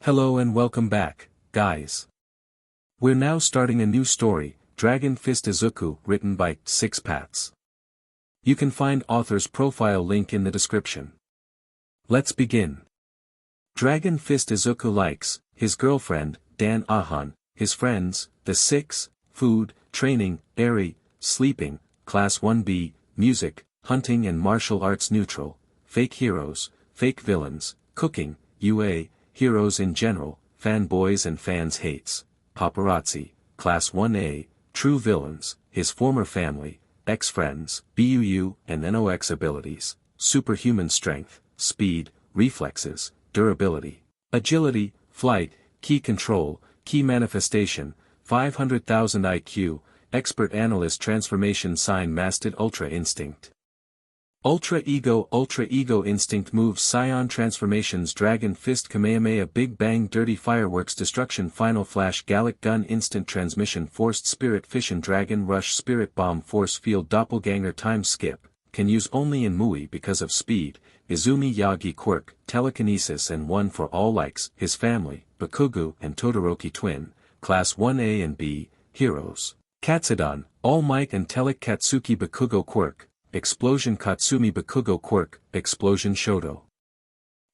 Hello and welcome back, guys. We're now starting a new story, Dragon Fist Izuku, written by Sixpats. You can find author's profile link in the description. Let's begin. Dragon Fist Izuku likes his girlfriend, Dan Ahan, his friends, the Six, food, training, airy, sleeping, class 1B, music, hunting and martial arts neutral, fake heroes, fake villains, cooking, UA, heroes in general, fanboys and fans hates, paparazzi, class 1A, true villains, his former family, ex-friends, BUU and NOX abilities, superhuman strength, speed, reflexes, durability, agility, flight, key control, key manifestation, 500,000 IQ, expert analyst transformation sign masted ultra instinct. Ultra Ego Instinct moves Scion transformations Dragon Fist Kamehameha Big Bang Dirty Fireworks Destruction Final Flash Gallic Gun Instant Transmission Forced Spirit Fission Dragon Rush Spirit Bomb Force Field Doppelganger Time Skip, can use only in Mui because of speed, Izumi Yagi Quirk, Telekinesis and one for all likes, his family, Bakugo and Todoroki Twin, Class 1A and B, Heroes, Katsudan, All Might and Telic Katsuki Bakugo Quirk, Explosion Katsumi Bakugo Quirk, Explosion Shoto.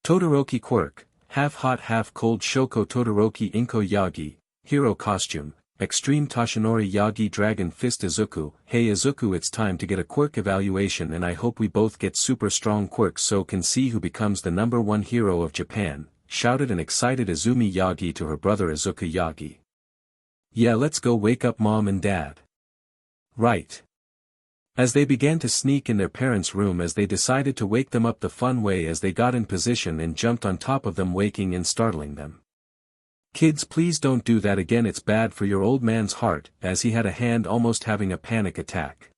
Todoroki Quirk, Half Hot Half Cold Shoko Todoroki Inko Yagi, Hero Costume, Extreme Toshinori Yagi Dragon Fist Izuku. Hey Izuku, it's time to get a quirk evaluation and I hope we both get super strong quirks so can see who becomes the #1 hero of Japan, shouted an excited Izumi Yagi to her brother Izuku Yagi. Yeah, let's go wake up mom and dad. Right. As they began to sneak in their parents' room as they decided to wake them up the fun way as they got in position and jumped on top of them waking and startling them. Kids, please don't do that again, it's bad for your old man's heart, as he had a hand almost having a panic attack.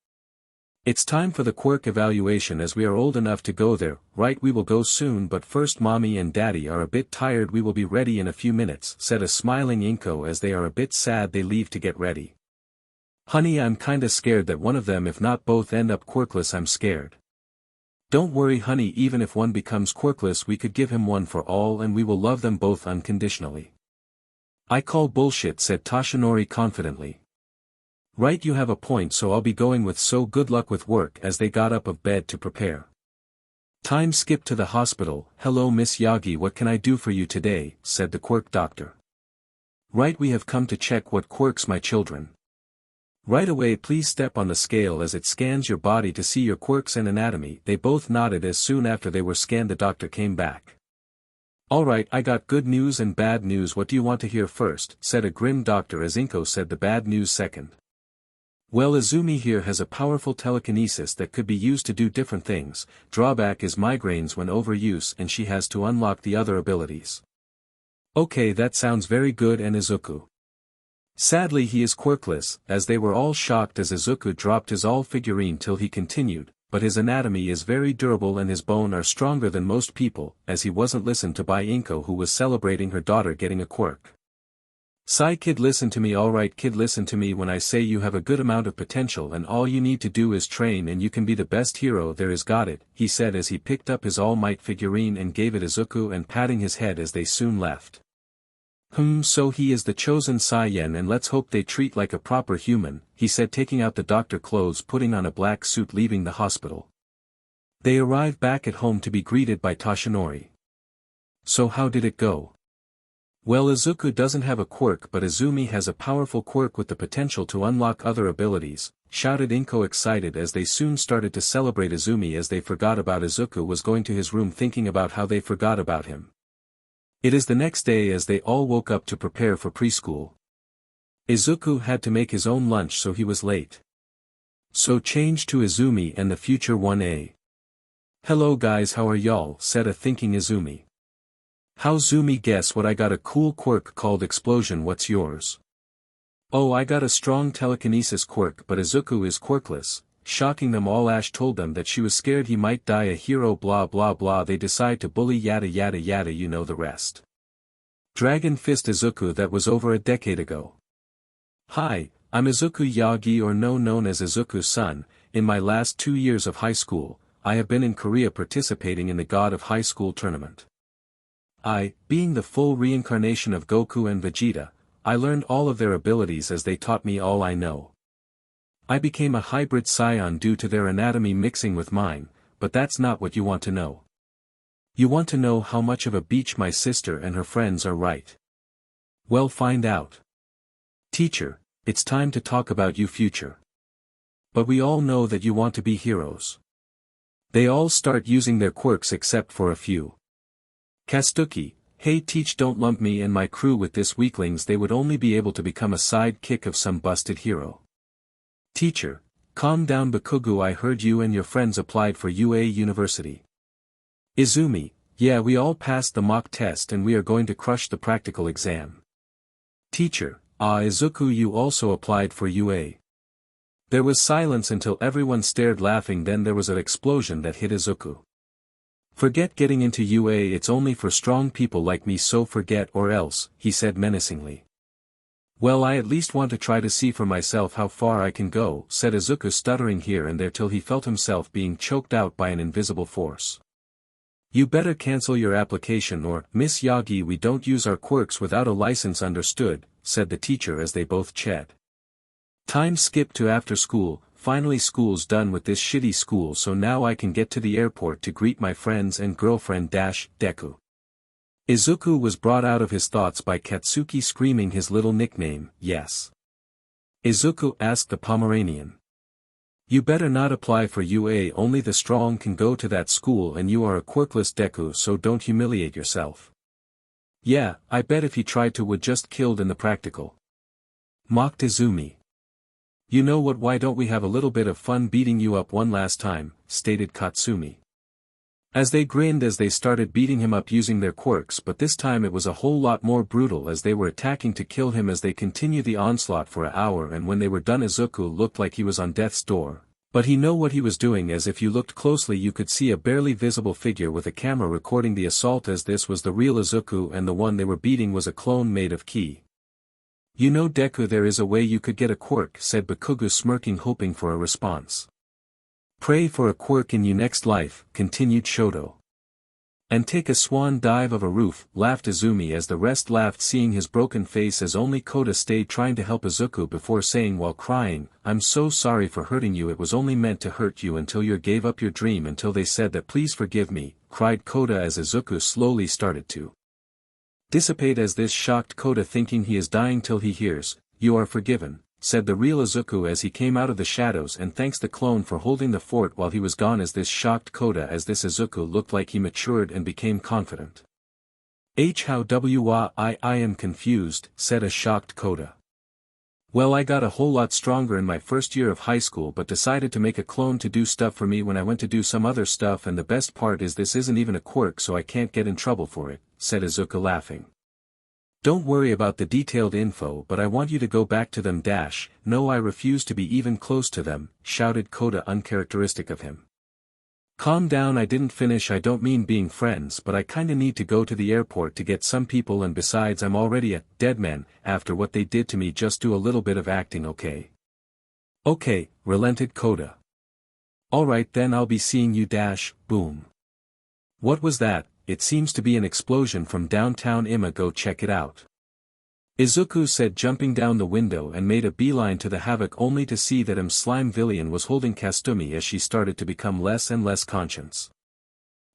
It's time for the quirk evaluation as we are old enough to go there, right? We will go soon but first mommy and daddy are a bit tired, we will be ready in a few minutes, said a smiling Inko as they are a bit sad they leave to get ready. Honey, I'm kinda scared that one of them if not both end up quirkless, I'm scared. Don't worry honey, even if one becomes quirkless we could give him one for all and we will love them both unconditionally. I call bullshit, said Toshinori confidently. Right, you have a point, so I'll be going with so good luck with work as they got up of bed to prepare. Time skip to the hospital. Hello Miss Yagi, what can I do for you today, said the quirk doctor. Right, we have come to check what quirks my children. Right away, please step on the scale as it scans your body to see your quirks and anatomy. They both nodded as soon after they were scanned the doctor came back. Alright, I got good news and bad news, what do you want to hear first, said a grim doctor as Inko said the bad news second. Well, Izumi here has a powerful telekinesis that could be used to do different things, drawback is migraines when overuse and she has to unlock the other abilities. Okay, that sounds very good. And Izuku? Sadly he is quirkless, as they were all shocked as Izuku dropped his all figurine till he continued, but his anatomy is very durable and his bone are stronger than most people, as he wasn't listened to by Inko who was celebrating her daughter getting a quirk. Sigh kid, listen to me, alright kid, listen to me when I say you have a good amount of potential and all you need to do is train and you can be the best hero there is, got it, he said as he picked up his All Might figurine and gave it Izuku and patting his head as they soon left. So he is the chosen Saiyan and let's hope they treat like a proper human, he said taking out the doctor clothes, putting on a black suit, leaving the hospital. They arrived back at home to be greeted by Toshinori. So how did it go? Well, Izuku doesn't have a quirk but Izumi has a powerful quirk with the potential to unlock other abilities, shouted Inko excited as they soon started to celebrate Izumi as they forgot about Izuku was going to his room thinking about how they forgot about him. It is the next day as they all woke up to prepare for preschool. Izuku had to make his own lunch so he was late. So change to Izumi and the future 1A. Hello guys, how are y'all, said a thinking Izumi. How Zumi, guess what, I got a cool quirk called Explosion, what's yours? Oh, I got a strong telekinesis quirk but Izuku is quirkless. Shocking them all, Ash told them that she was scared he might die a hero, blah blah blah. They decide to bully yada yada yada, you know the rest. Dragon Fist Izuku, that was over a decade ago. Hi, I'm Izuku Yagi, or known as Izuku's son. In my last 2 years of high school, I have been in Korea participating in the God of High School tournament. being the full reincarnation of Goku and Vegeta, I learned all of their abilities as they taught me all I know. I became a hybrid scion due to their anatomy mixing with mine, but that's not what you want to know. You want to know how much of a beach my sister and her friends are, right? Well, find out. Teacher, it's time to talk about you future. But we all know that you want to be heroes. They all start using their quirks except for a few. Kastuki, hey teach, don't lump me and my crew with this weaklings, they would only be able to become a sidekick of some busted hero. Teacher, calm down Bakugu, I heard you and your friends applied for UA University. Izumi, yeah, we all passed the mock test and we are going to crush the practical exam. Teacher, Izuku, you also applied for UA. There was silence until everyone stared laughing, then there was an explosion that hit Izuku. Forget getting into UA, it's only for strong people like me, so forget or else, he said menacingly. Well, I at least want to try to see for myself how far I can go, said Izuku, stuttering here and there till he felt himself being choked out by an invisible force. You better cancel your application or, Miss Yagi, we don't use our quirks without a license, understood, said the teacher as they both ched. Time skipped to after school. Finally school's done with this shitty school, so now I can get to the airport to greet my friends and girlfriend Deku. Izuku was brought out of his thoughts by Katsuki screaming his little nickname, yes. Izuku asked the Pomeranian. You better not apply for UA, only the strong can go to that school and you are a quirkless Deku, so don't humiliate yourself. Yeah, I bet if he tried to would just killed in the practical. Mocked Izumi. You know what, why don't we have a little bit of fun beating you up one last time, stated Katsumi. As they grinned as they started beating him up using their quirks, but this time it was a whole lot more brutal as they were attacking to kill him as they continued the onslaught for an hour, and when they were done Izuku looked like he was on death's door. But he knew what he was doing, as if you looked closely you could see a barely visible figure with a camera recording the assault, as this was the real Izuku and the one they were beating was a clone made of ki. You know Deku, there is a way you could get a quirk, said Bakugu smirking, hoping for a response. Pray for a quirk in you next life, continued Shoto. And take a swan dive of a roof, laughed Izumi as the rest laughed seeing his broken face, as only Kota stayed trying to help Izuku before saying while crying, I'm so sorry for hurting you, it was only meant to hurt you until you gave up your dream, until they said that please forgive me, cried Kota as Izuku slowly started to dissipate as this shocked Kota, thinking he is dying till he hears, you are forgiven, said the real Izuku as he came out of the shadows, and thanks the clone for holding the fort while he was gone, as this shocked Kota as this Izuku looked like he matured and became confident. How I am confused, said a shocked Kota. Well, I got a whole lot stronger in my first year of high school but decided to make a clone to do stuff for me when I went to do some other stuff, and the best part is this isn't even a quirk, so I can't get in trouble for it, said Izuku laughing. Don't worry about the detailed info, but I want you to go back to them. No, I refuse to be even close to them, shouted Kota, uncharacteristic of him. Calm down, I didn't finish, I don't mean being friends, but I kinda need to go to the airport to get some people, and besides I'm already a dead man after what they did to me, just do a little bit of acting, okay? Okay, relented Kota. Alright then, I'll be seeing you. Boom. What was that? It seems to be an explosion from downtown Ima, go check it out. Izuku said, jumping down the window, and made a beeline to the havoc, only to see that Slime Villian was holding Kastumi as she started to become less and less conscious.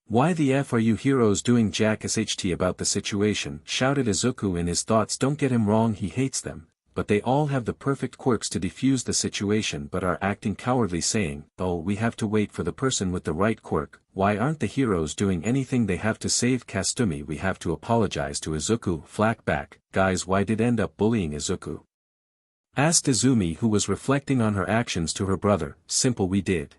Why the F are you heroes doing, Jack SHT about the situation, shouted Izuku in his thoughts. Don't get him wrong, he hates them, but they all have the perfect quirks to defuse the situation but are acting cowardly, saying, oh, we have to wait for the person with the right quirk. Why aren't the heroes doing anything? They have to save Kastumi. We have to apologize to Izuku. Flakback, guys, why did end up bullying Izuku? Asked Izumi, who was reflecting on her actions to her brother. Simple, we did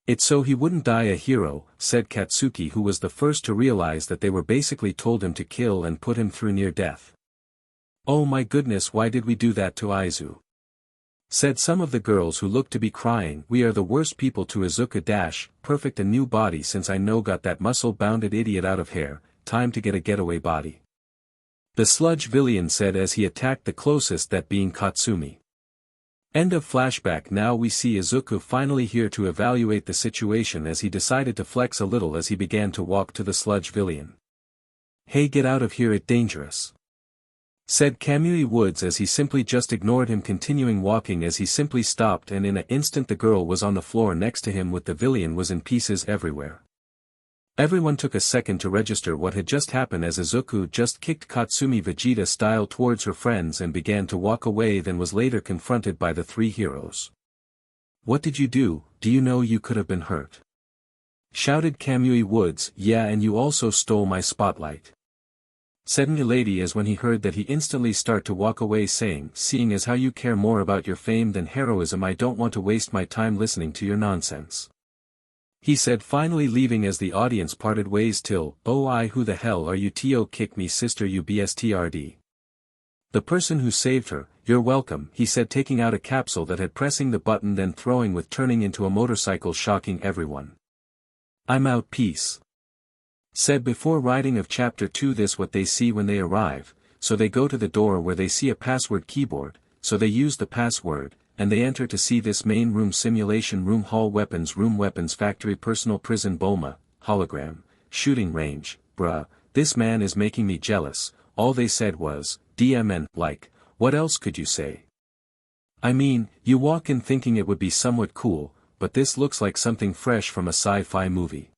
it so he wouldn't die a hero, said Katsuki, who was the first to realize that they were basically told him to kill and put him through near death. Oh my goodness, why did we do that to Aizu? Said some of the girls, who looked to be crying. We are the worst people to Izuku. Perfect, a new body since I know got that muscle-bounded idiot out of hair, time to get a getaway body. The sludge villain said as he attacked the closest, that being Katsumi. End of flashback. Now we see Izuku finally here to evaluate the situation as he decided to flex a little as he began to walk to the sludge villain. Hey, get out of here, it's dangerous, said Kamui Woods as he simply just ignored him, continuing walking as he simply stopped, and in an instant the girl was on the floor next to him with the villain was in pieces everywhere. Everyone took a second to register what had just happened as Izuku just kicked Katsumi Vegeta style towards her friends and began to walk away, then was later confronted by the three heroes. What did you do? Do you know you could have been hurt? Shouted Kamui Woods. Yeah, and you also stole my spotlight, said Milady as when he heard that he instantly start to walk away, saying, seeing as how you care more about your fame than heroism, I don't want to waste my time listening to your nonsense. He said, finally leaving as the audience parted ways till, oh who the hell are you? To kick me sister you bstrd. The person who saved her, you're welcome, he said, taking out a capsule that had pressing the button then throwing with turning into a motorcycle, shocking everyone. I'm out, peace, said before writing of chapter 2. This what they see when they arrive, so they go to the door where they see a password keyboard, so they use the password, and they enter to see this main room, simulation room, hall, weapons room, weapons factory, personal prison, Bulma, hologram, shooting range. Bruh, this man is making me jealous. All they said was, DMN, like, what else could you say? I mean, you walk in thinking it would be somewhat cool, but this looks like something fresh from a sci-fi movie.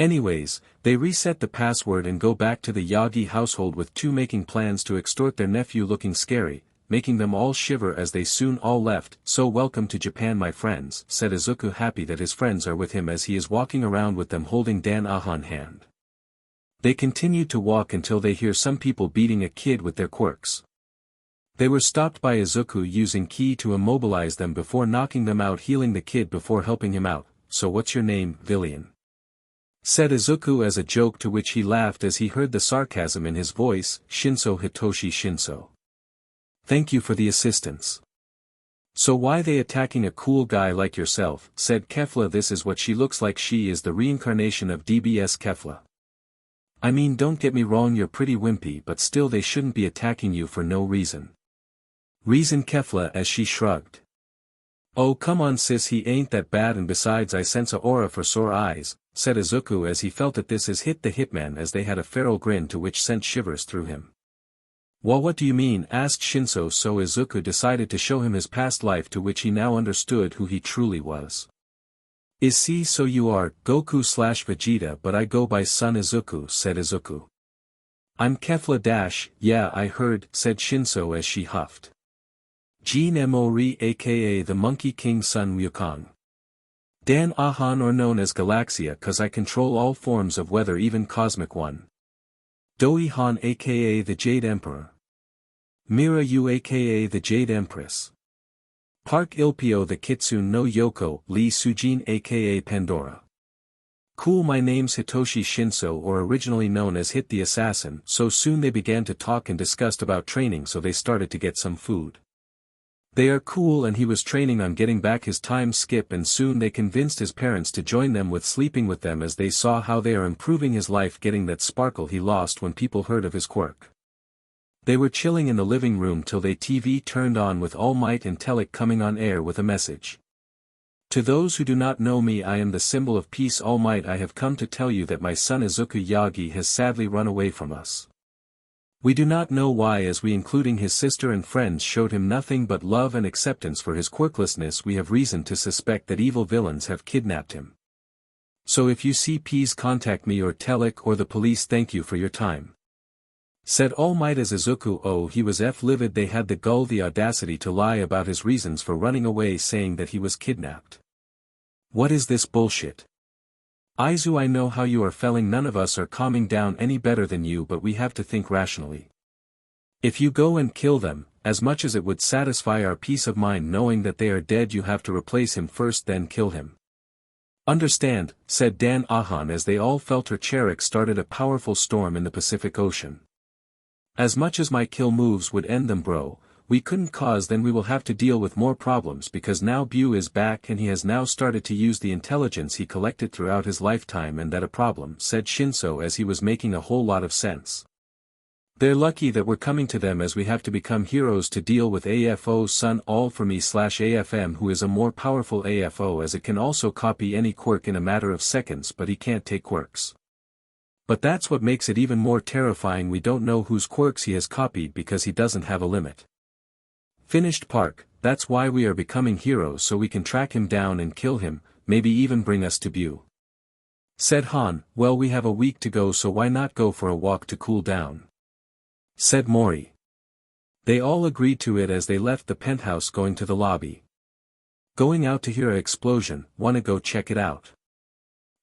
Anyways, they reset the password and go back to the Yagi household with two making plans to extort their nephew, looking scary, making them all shiver as they soon all left. So welcome to Japan, my friends, said Izuku, happy that his friends are with him as he is walking around with them holding Dan Ahan's hand. They continued to walk until they hear some people beating a kid with their quirks. They were stopped by Izuku using ki to immobilize them before knocking them out, healing the kid before helping him out. So what's your name, villain? Said Izuku as a joke, to which he laughed as he heard the sarcasm in his voice. Shinso, Hitoshi Shinso. Thank you for the assistance. So why they attacking a cool guy like yourself, said Kefla. This is what she looks like, she is the reincarnation of DBS Kefla. I mean, don't get me wrong, you're pretty wimpy, but still they shouldn't be attacking you for no reason. Reason, Kefla, as she shrugged. Oh come on sis, he ain't that bad, and besides I sense a aura for sore eyes, said Izuku as he felt that this has hit the hitman, as they had a feral grin to which sent shivers through him. Well, what do you mean? Asked Shinso. So Izuku decided to show him his past life, to which he now understood who he truly was. Is see, so you are Goku/Vegeta, but I go by Son Izuku, said Izuku. I'm Kefla dash, yeah I heard, said Shinso as she huffed. Jin Mori, aka the Monkey King Sun Wukong. Dan Ahan, or known as Galaxia, cause I control all forms of weather, even cosmic one. Doi Han, aka the Jade Emperor. Mira Yu, aka the Jade Empress. Park Ilpio, the Kitsune no Yoko, Lee Sujin, aka Pandora. Cool, my name's Hitoshi Shinso, or originally known as Hit the Assassin. So soon they began to talk and discussed about training, so they started to get some food. They are cool, and he was training on getting back his time skip, and soon they convinced his parents to join them with sleeping with them, as they saw how they are improving his life, getting that sparkle he lost when people heard of his quirk. They were chilling in the living room till they TV turned on with All Might and Telic coming on air with a message. To those who do not know me, I am the symbol of peace, All Might. I have come to tell you that my son Izuku Yagi has sadly run away from us. We do not know why, as we, including his sister and friends, showed him nothing but love and acceptance for his quirklessness. We have reason to suspect that evil villains have kidnapped him. So if you see, please contact me or Telic or the police. Thank you for your time, said All Might as Izuku. Oh, he was livid. They had the audacity to lie about his reasons for running away, saying that he was kidnapped. What is this bullshit? Izu, I know how you are feeling. None of us are calming down any better than you, but we have to think rationally. If you go and kill them, as much as it would satisfy our peace of mind knowing that they are dead, you have to replace him first, then kill him. Understand, said Dan Ahan as they all felt her chariot started a powerful storm in the Pacific Ocean. As much as my kill moves would end them, bro, we couldn't, cause then we will have to deal with more problems, because now Bu is back and he has now started to use the intelligence he collected throughout his lifetime, and that a problem, said Shinso as he was making a whole lot of sense. They're lucky that we're coming to them, as we have to become heroes to deal with AFO's son all for me/AFM, who is a more powerful AFO, as it can also copy any quirk in a matter of seconds, but he can't take quirks. But that's what makes it even more terrifying. We don't know whose quirks he has copied because he doesn't have a limit. Finished Park, that's why we are becoming heroes, so we can track him down and kill him, maybe even bring us to Bu. Said Han. Well, we have a week to go, so why not go for a walk to cool down? Said Mori. They all agreed to it as they left the penthouse going to the lobby. Going out to hear a explosion, wanna go check it out?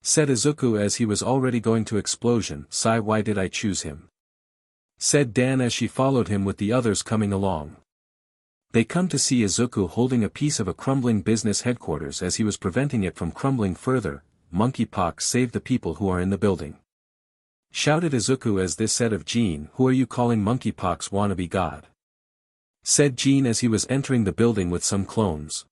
Said Izuku as he was already going to explosion. Sigh, why did I choose him? Said Dan as she followed him with the others coming along. They come to see Izuku holding a piece of a crumbling business headquarters as he was preventing it from crumbling further. Monkeypox, save the people who are in the building. Shouted Izuku as this said of Jean. Who are you calling monkeypox, wannabe god? Said Jean as he was entering the building with some clones.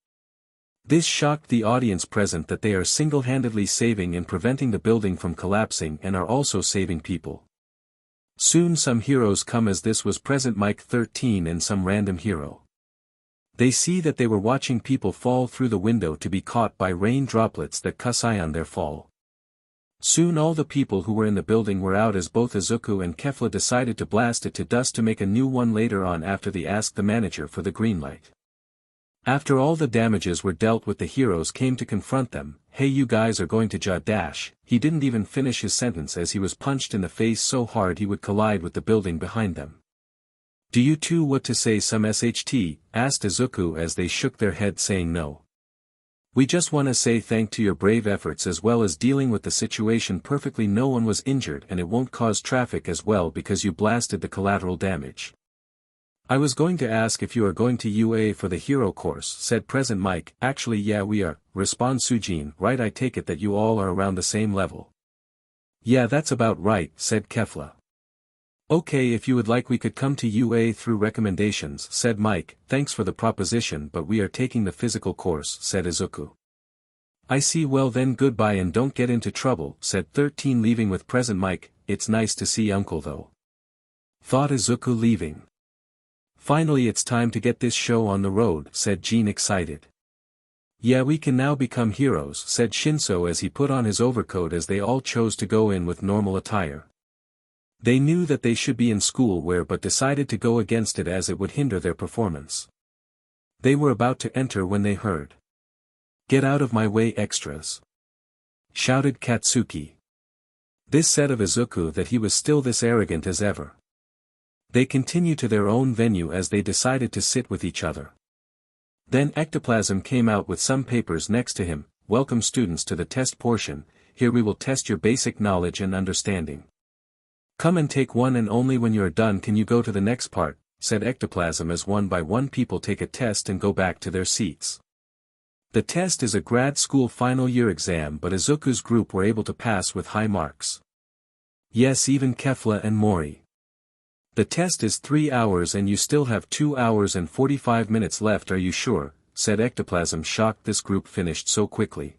This shocked the audience present that they are single-handedly saving and preventing the building from collapsing and are also saving people. Soon some heroes come as this was present Mike 13 and some random hero. They see that they were watching people fall through the window to be caught by rain droplets that cuss on their fall. Soon all the people who were in the building were out as both Izuku and Kefla decided to blast it to dust to make a new one later on after they asked the manager for the green light. After all the damages were dealt with, the heroes came to confront them. Hey, you guys are going to dash. He didn't even finish his sentence as he was punched in the face so hard he would collide with the building behind them. Do you two what to say, some SHT? Asked Izuku as they shook their heads saying no. We just wanna say thank to your brave efforts as well as dealing with the situation perfectly. No one was injured and it won't cause traffic as well because you blasted the collateral damage. I was going to ask if you are going to UA for the hero course, said Present Mike. Actually yeah we are, respond Sujin. Right, I take it that you all are around the same level. Yeah, that's about right, said Kefla. Okay, if you would like we could come to UA through recommendations, said Mike. Thanks for the proposition, but we are taking the physical course, said Izuku. I see, well then goodbye and don't get into trouble, said 13 leaving with Present Mike. It's nice to see Uncle though. Thought Izuku leaving. Finally it's time to get this show on the road, said Jean excited. Yeah, we can now become heroes, said Shinso as he put on his overcoat as they all chose to go in with normal attire. They knew that they should be in school wear but decided to go against it as it would hinder their performance. They were about to enter when they heard. Get out of my way, extras! Shouted Katsuki. This said of Izuku that he was still this arrogant as ever. They continue to their own venue as they decided to sit with each other. Then Ectoplasm came out with some papers next to him. Welcome students to the test portion. Here we will test your basic knowledge and understanding. Come and take one, and only when you are done can you go to the next part, said Ectoplasm as one by one people take a test and go back to their seats. The test is a grad school final year exam, but Izuku's group were able to pass with high marks. Yes, even Kefla and Mori. The test is 3 hours and you still have 2 hours and 45 minutes left. Are you sure? Said Ectoplasm, shocked this group finished so quickly.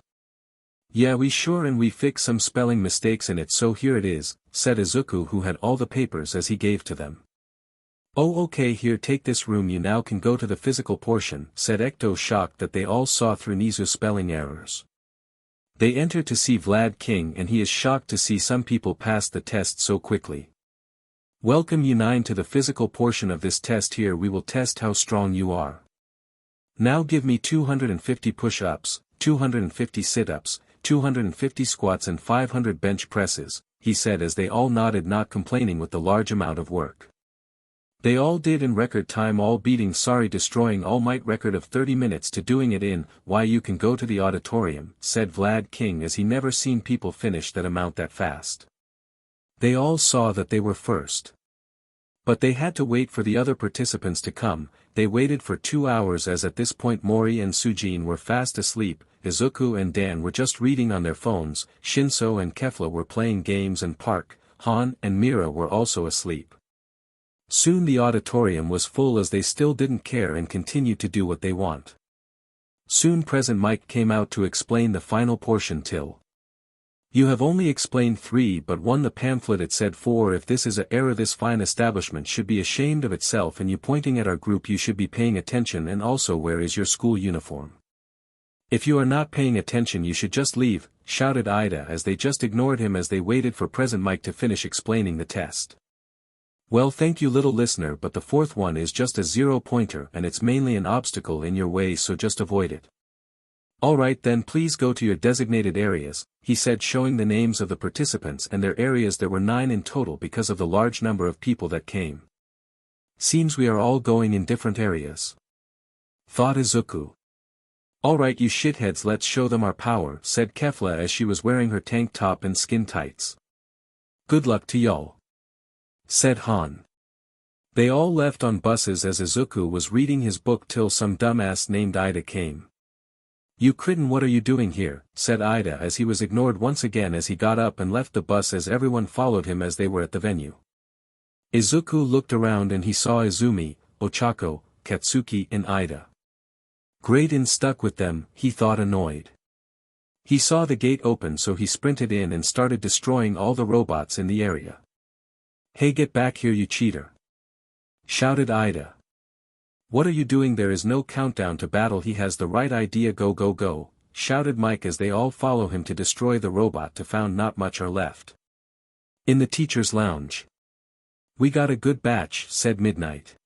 Yeah, we sure, and we fixed some spelling mistakes in it, so here it is, said Izuku, who had all the papers as he gave to them. Oh okay, here, take this room, you now can go to the physical portion, said Ecto, shocked that they all saw through Nizu's spelling errors. They enter to see Vlad King and he is shocked to see some people pass the test so quickly. Welcome you 9 to the physical portion of this test. Here we will test how strong you are. Now give me 250 push-ups, 250 sit-ups, 250 squats and 500 bench presses, he said as they all nodded, not complaining with the large amount of work. They all did in record time, all beating destroying All Might record of 30 minutes to doing it in. Why, you can go to the auditorium, said Vlad King as he never seen people finish that amount that fast. They all saw that they were first. But they had to wait for the other participants to come. They waited for 2 hours as at this point Mori and Sujin were fast asleep, Izuku and Dan were just reading on their phones, Shinso and Kefla were playing games and Park, Han and Mira were also asleep. Soon the auditorium was full as they still didn't care and continued to do what they want. Soon Present Mike came out to explain the final portion till. You have only explained 3 but 1 the pamphlet it said 4. If this is a error, this fine establishment should be ashamed of itself, and you pointing at our group, you should be paying attention, and also where is your school uniform? If you are not paying attention you should just leave, shouted Ida as they just ignored him as they waited for Present Mike to finish explaining the test. Well, thank you little listener, but the fourth one is just a 0-pointer and it's mainly an obstacle in your way, so just avoid it. Alright then, please go to your designated areas, he said, showing the names of the participants and their areas. There were 9 in total because of the large number of people that came. Seems we are all going in different areas, thought Izuku. Alright you shitheads, let's show them our power, said Kefla as she was wearing her tank top and skin tights. Good luck to y'all, said Han. They all left on buses as Izuku was reading his book till some dumbass named Ida came. You Kritten, what are you doing here, said Ida as he was ignored once again as he got up and left the bus as everyone followed him as they were at the venue. Izuku looked around and he saw Izumi, Ochako, Katsuki and Ida. Great, and stuck with them, he thought, annoyed. He saw the gate open, so he sprinted in and started destroying all the robots in the area. Hey, get back here you cheater, shouted Ida. What are you doing? There is no countdown to battle. He has the right idea. Go go go, shouted Mike as they all follow him to destroy the robot to found not much are left. In the teacher's lounge. We got a good batch, said Midnight.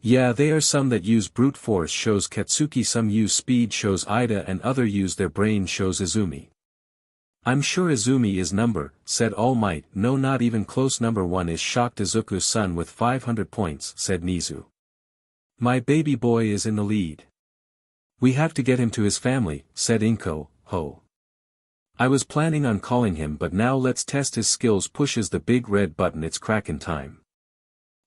Yeah, they are some that use brute force, shows Katsuki, some use speed, shows Ida, and other use their brain, shows Izumi. I'm sure Izumi is number, said All Might. No, not even close. Number 1 is shocked. Izuku's son with 500 points, said Nizu. My baby boy is in the lead. We have to get him to his family, said Inko. Ho. I was planning on calling him, but now let's test his skills. Pushes the big red button. It's Kraken time.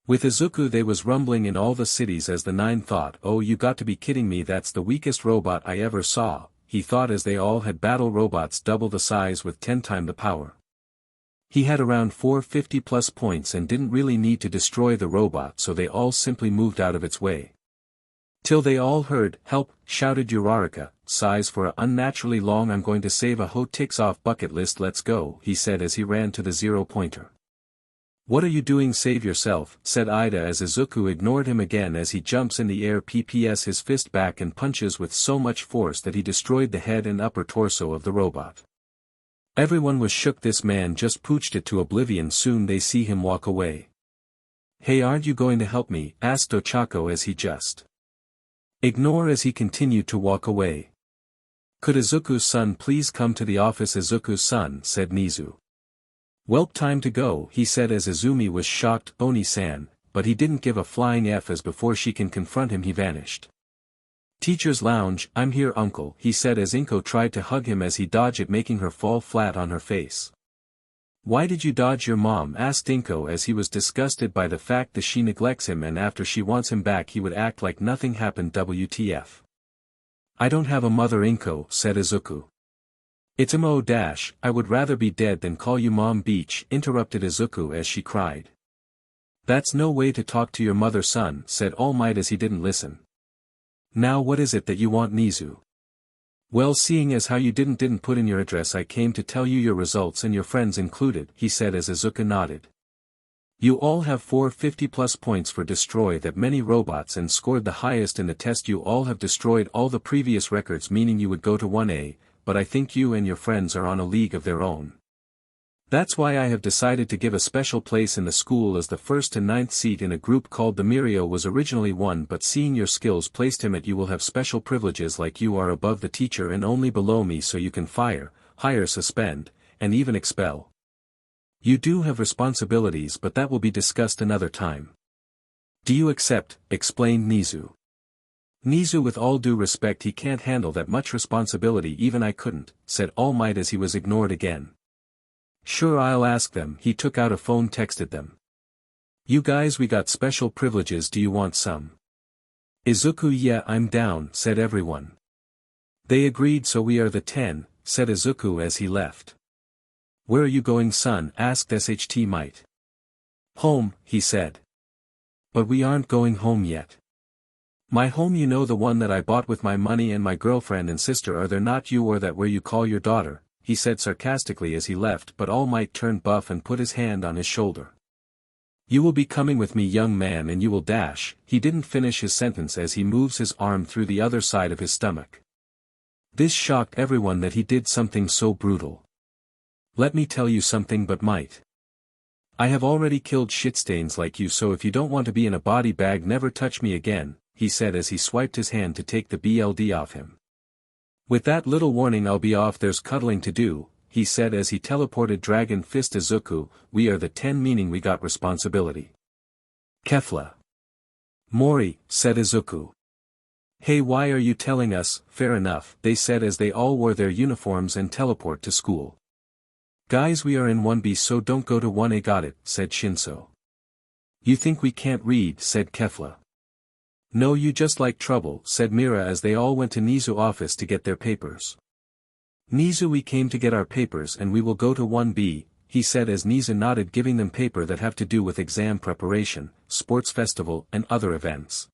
With Izuku they was rumbling in all the cities as the 9 thought, oh you got to be kidding me, that's the weakest robot I ever saw, he thought, as they all had battle robots double the size with 10 times the power. He had around 450 plus points and didn't really need to destroy the robot, so they all simply moved out of its way. Till they all heard, help, shouted Uraraka, sighs for a unnaturally long. I'm going to save a hoe. Ticks off bucket list. Let's go, he said as he ran to the 0-pointer. What are you doing? Save yourself, said Ida as Izuku ignored him again as he jumps in the air, pps his fist back and punches with so much force that he destroyed the head and upper torso of the robot. Everyone was shook. This man just pooched it to oblivion. Soon they see him walk away. Hey, aren't you going to help me? Asked Ochako as he just ignored as he continued to walk away. Could Izuku's son please come to the office? Izuku's son, said Nizu. Welp, time to go, he said as Izumi was shocked. Oni-san, but he didn't give a flying F as before she can confront him he vanished. Teacher's lounge, I'm here uncle, he said as Inko tried to hug him as he dodged it, making her fall flat on her face. Why did you dodge your mom? Asked Inko as he was disgusted by the fact that she neglects him, and after she wants him back he would act like nothing happened. WTF. I don't have a mother, Inko, said Izuku. It's mo dash, I would rather be dead than call you mom. Beach, interrupted Izuku as she cried. That's no way to talk to your mother, son, said All Might as he didn't listen. Now what is it that you want, Nizu? Well, seeing as how you didn't put in your address, I came to tell you your results, and your friends included, he said as Izuku nodded. You all have 450 plus points for destroy that many robots and scored the highest in the test. You all have destroyed all the previous records, meaning you would go to 1A, but I think you and your friends are on a league of their own. That's why I have decided to give a special place in the school as the 1st to 9th seat in a group called the Mirio was originally 1, but seeing your skills placed him at you will have special privileges, like you are above the teacher and only below me, so you can fire, hire, suspend, and even expel. You do have responsibilities, but that will be discussed another time. Do you accept? Explained Nizu. Nizu, with all due respect, he can't handle that much responsibility. Even I couldn't, said All Might as he was ignored again. Sure, I'll ask them. He took out a phone, texted them. You guys, we got special privileges, do you want some? Izuku, yeah, I'm down, said everyone. They agreed, so we are the 10, said Izuku as he left. Where are you going, son? Asked SHT Might. Home, he said. But we aren't going home yet. My home, you know, the one that I bought with my money, and my girlfriend and sister are there, not you or that where you call your daughter, he said sarcastically as he left, but All Might turned buff and put his hand on his shoulder. You will be coming with me, young man, and you will dash. He didn't finish his sentence as he moves his arm through the other side of his stomach. This shocked everyone that he did something so brutal. Let me tell you something but might. I have already killed shitstains like you, so if you don't want to be in a body bag never touch me again, he said as he swiped his hand to take the BLD off him. With that little warning I'll be off, there's cuddling to do, he said as he teleported Dragon Fist Izuku. We are the 10 meaning we got responsibility. Kefla. Mori, said Izuku. Hey, why are you telling us? Fair enough, they said as they all wore their uniforms and teleport to school. Guys, we are in 1B, so don't go to 1A. Got it, said Shinso. You think we can't read? Said Kefla. No, you just like trouble, said Mira as they all went to Nizu's office to get their papers. Nizu, we came to get our papers and we will go to 1B, he said as Nizu nodded, giving them paper that have to do with exam preparation, sports festival and other events.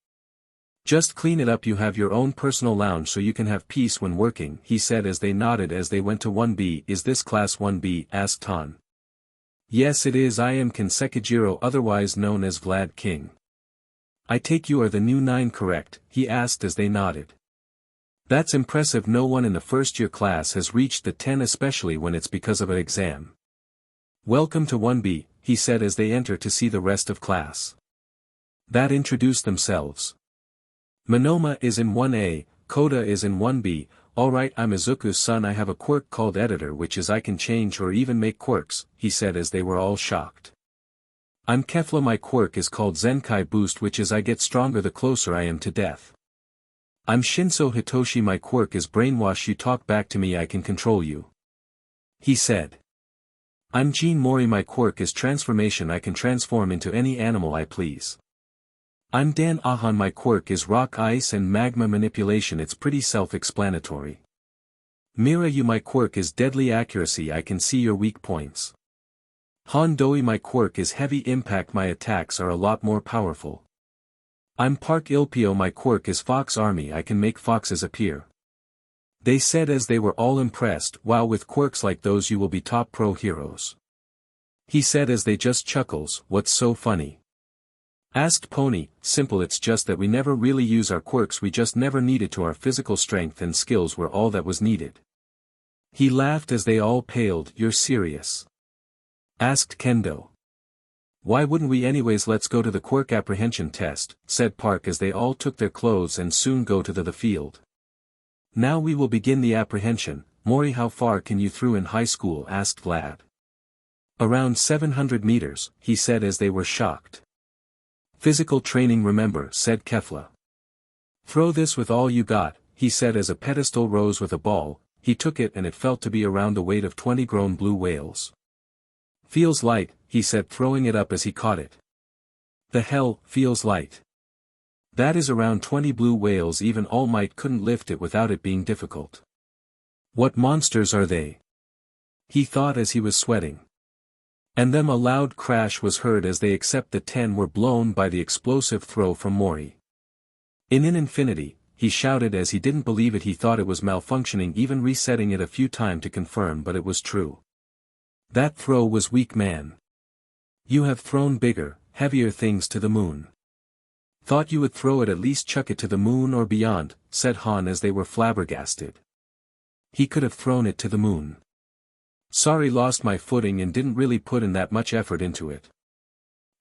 Just clean it up, you have your own personal lounge so you can have peace when working, he said as they nodded as they went to 1B. Is this class 1B? Asked Han. Yes it is, I am Kensekijiro, otherwise known as Vlad King. I take you are the new 9, correct? He asked as they nodded. That's impressive, no one in the first year class has reached the 10, especially when it's because of an exam. Welcome to 1B, he said as they enter to see the rest of class. That introduced themselves. Monoma is in 1A, Koda is in 1B. Alright, I'm Izuku's son, I have a quirk called Editor, which is I can change or even make quirks, he said as they were all shocked. I'm Kefla, my quirk is called Zenkai Boost, which is I get stronger the closer I am to death. I'm Shinso Hitoshi, my quirk is Brainwash, you talk back to me I can control you. He said. I'm Jean Mori, my quirk is Transformation, I can transform into any animal I please. I'm Dan Ahan, my quirk is Rock, Ice and Magma Manipulation, it's pretty self-explanatory. Mira, you, my quirk is Deadly Accuracy, I can see your weak points. Han Doi, my quirk is Heavy Impact, my attacks are a lot more powerful. I'm Park Ilpio, my quirk is Fox Army, I can make foxes appear. They said as they were all impressed. Wow, with quirks like those you will be top pro heroes. He said as they just chuckles. What's so funny? Asked Pony. Simple, it's just that we never really use our quirks, we just never needed to, our physical strength and skills were all that was needed. He laughed as they all paled. You're serious? Asked Kendo. Why wouldn't we anyways? Let's go to the quirk apprehension test, said Park as they all took their clothes and soon go to the field. Now we will begin the apprehension. Mori, how far can you throw in high school? Asked Vlad. Around 700 meters, he said as they were shocked. Physical training, remember, said Kefla. Throw this with all you got, he said as a pedestal rose with a ball. He took it and it felt to be around the weight of 20 grown blue whales. Feels light, he said, throwing it up as he caught it. The hell, feels light. That is around 20 blue whales, even All Might couldn't lift it without it being difficult. What monsters are they? He thought as he was sweating. And then a loud crash was heard as they except the 10 were blown by the explosive throw from Mori. In an infinity, he shouted as he didn't believe it, he thought it was malfunctioning, even resetting it a few times to confirm, but it was true. That throw was weak, man. You have thrown bigger, heavier things to the moon. Thought you would throw it, at least chuck it to the moon or beyond, said Han as they were flabbergasted. He could have thrown it to the moon. Sorry, lost my footing and didn't really put in that much effort into it.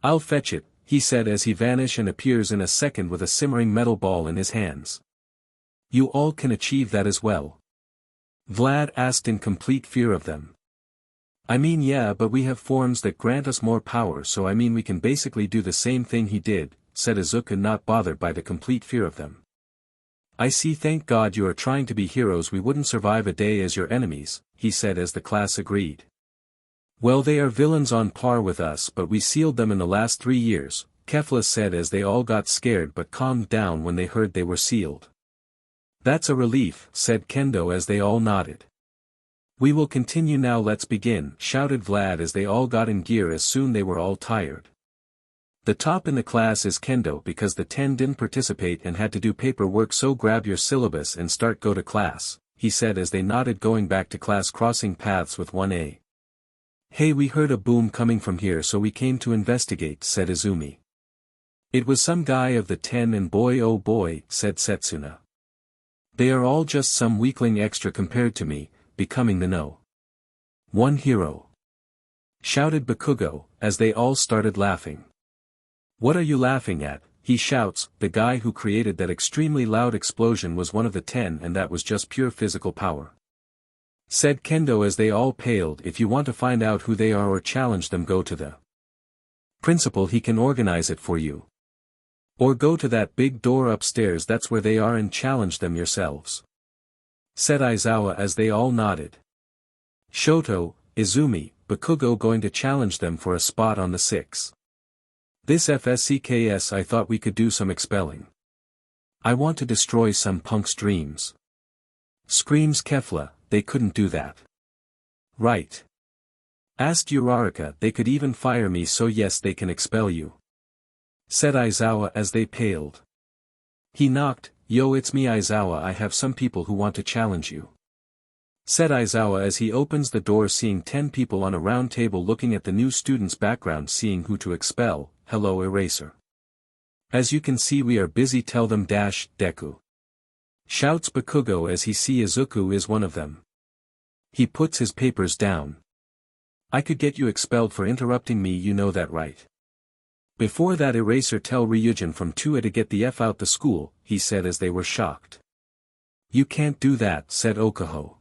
I'll fetch it, he said as he vanished and appears in a second with a simmering metal ball in his hands. You all can achieve that as well? Vlad asked in complete fear of them. I mean, yeah, but we have forms that grant us more power, so I mean we can basically do the same thing he did, said Izuku, not bothered by the complete fear of them. I see, thank God you are trying to be heroes, we wouldn't survive a day as your enemies, he said as the class agreed. Well, they are villains on par with us, but we sealed them in the last 3 years, Kefla said as they all got scared but calmed down when they heard they were sealed. That's a relief, said Kendo as they all nodded. We will continue now, let's begin, shouted Vlad as they all got in gear as soon they were all tired. The top in the class is Kendo because the 10 didn't participate and had to do paperwork, so grab your syllabus and go to class, he said as they nodded, going back to class, crossing paths with 1A. Hey, we heard a boom coming from here, so we came to investigate, said Izumi. It was some guy of the 10 and boy oh boy, said Setsuna. They are all just some weakling extra compared to me, becoming the no. One hero. Shouted Bakugo, as they all started laughing. What are you laughing at? He shouts. The guy who created that extremely loud explosion was one of the 10 and that was just pure physical power. Said Kendo as they all paled. If you want to find out who they are or challenge them, go to the principal, he can organize it for you. Or go to that big door upstairs, that's where they are, and challenge them yourselves. Said Aizawa as they all nodded. Shoto, Izumi, Bakugo going to challenge them for a spot on the 6. This FSCKS, I thought we could do some expelling. I want to destroy some punk's dreams. Screams Kefla, they couldn't do that. Right. Asked Uraraka, they could even fire me, so yes, they can expel you. Said Aizawa as they paled. He knocked. Yo, it's me Aizawa, I have some people who want to challenge you. Said Aizawa as he opens the door, seeing 10 people on a round table looking at the new student's background, seeing who to expel. Hello Eraser. As you can see we are busy, tell them Deku. Shouts Bakugo as he see Izuku is one of them. He puts his papers down. I could get you expelled for interrupting me, you know that right? Before that, Eraser, tell Ryujin from 2A to get the F out the school, he said as they were shocked. You can't do that, said Okaho.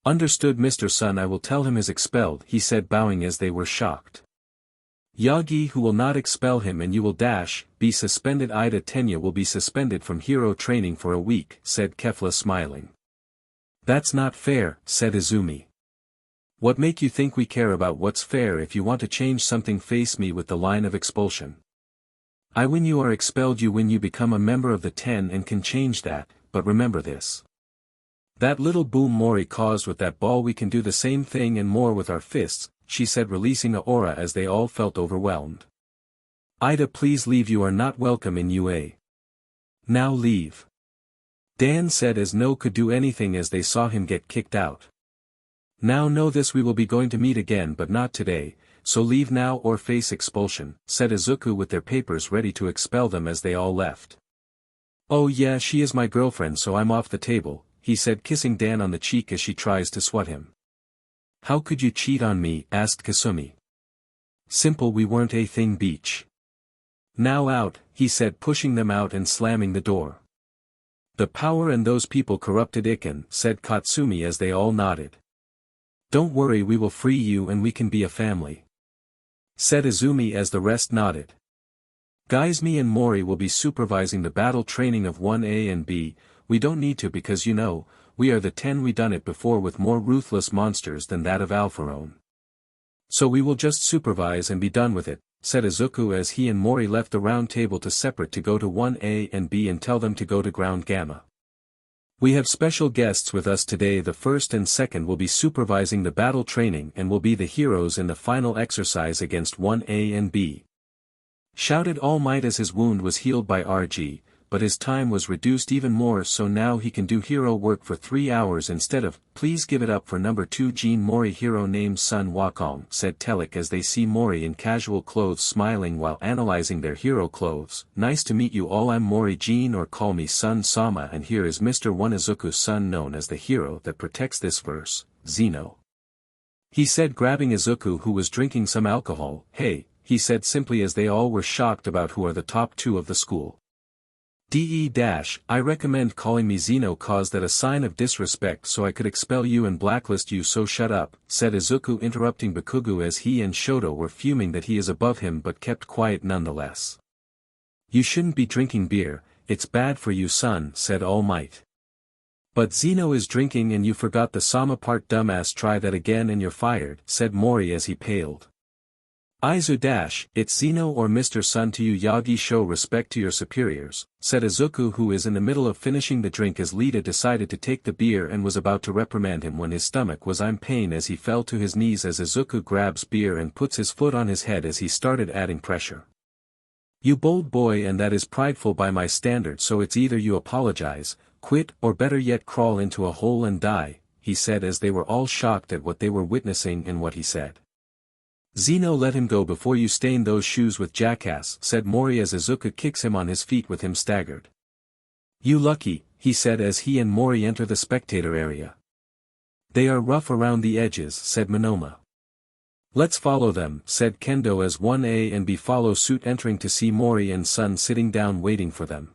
Understood Mr. Sun, I will tell him is expelled, he said, bowing as they were shocked. Yagi, who will not expel him, and you will be suspended. Ida Tenya will be suspended from hero training for a week, said Kefla smiling. That's not fair, said Izumi. What make you think we care about what's fair? If you want to change something, face me with the line of expulsion. I win, you are expelled. You win, you become a member of the 10 and can change that, but remember this. That little boom Mori caused with that ball, we can do the same thing and more with our fists, she said, releasing a aura as they all felt overwhelmed. Ida, please leave, you are not welcome in UA. Now leave. Dan said as no could do anything as they saw him get kicked out. Now know this, we will be going to meet again but not today, so leave now or face expulsion, said Izuku with their papers ready to expel them as they all left. Oh yeah, she is my girlfriend, so I'm off the table, he said, kissing Dan on the cheek as she tries to swat him. How could you cheat on me? Asked Kasumi. Simple, we weren't a thing, beach. Now out, he said, pushing them out and slamming the door. The power and those people corrupted Iken, said Katsumi as they all nodded. Don't worry, we will free you and we can be a family. Said Izumi as the rest nodded. Guys, me and Mori will be supervising the battle training of 1A and B, we don't need to because you know, we are the 10, we done it before with more ruthless monsters than that of Alpharone. So we will just supervise and be done with it, said Izuku as he and Mori left the round table to separate to go to 1A and B and tell them to go to ground gamma. We have special guests with us today. The first and second will be supervising the battle training and will be the heroes in the final exercise against 1A and B. Shouted All Might as his wound was healed by RG, but his time was reduced even more, so now he can do hero work for 3 hours instead of. Please give it up for number 2 Jean Mori, hero named Sun Wakong, said Telik as they see Mori in casual clothes smiling while analyzing their hero clothes. Nice to meet you all, I'm Mori Jean, or call me Sun Sama, and here is Mr. One Izuku's son, known as the hero that protects this verse, Zeno. He said, grabbing Izuku who was drinking some alcohol. Hey, he said simply as they all were shocked about who are the top 2 of the school. I recommend calling me Zeno, cause that a sign of disrespect, so I could expel you and blacklist you, so shut up, said Izuku, interrupting Bakugo as he and Shoto were fuming that he is above him but kept quiet nonetheless. You shouldn't be drinking beer, it's bad for you, son, said All Might. But Zeno is drinking and you forgot the Sama part, dumbass, try that again and you're fired, said Mori as he paled. Izu it's Zeno or Mr. Sun to you, Yagi, show respect to your superiors, said Izuku, who is in the middle of finishing the drink as Lita decided to take the beer and was about to reprimand him when his stomach was in pain as he fell to his knees as Izuku grabs beer and puts his foot on his head as he started adding pressure. You bold boy, and that is prideful by my standards, so it's either you apologize, quit, or better yet crawl into a hole and die, he said as they were all shocked at what they were witnessing and what he said. Zeno, let him go before you stain those shoes with jackass, said Mori as Izuku kicks him on his feet with him staggered. You lucky, he said as he and Mori enter the spectator area. They are rough around the edges, said Monoma. Let's follow them, said Kendo as 1A and B follow suit entering to see Mori and Sun sitting down waiting for them.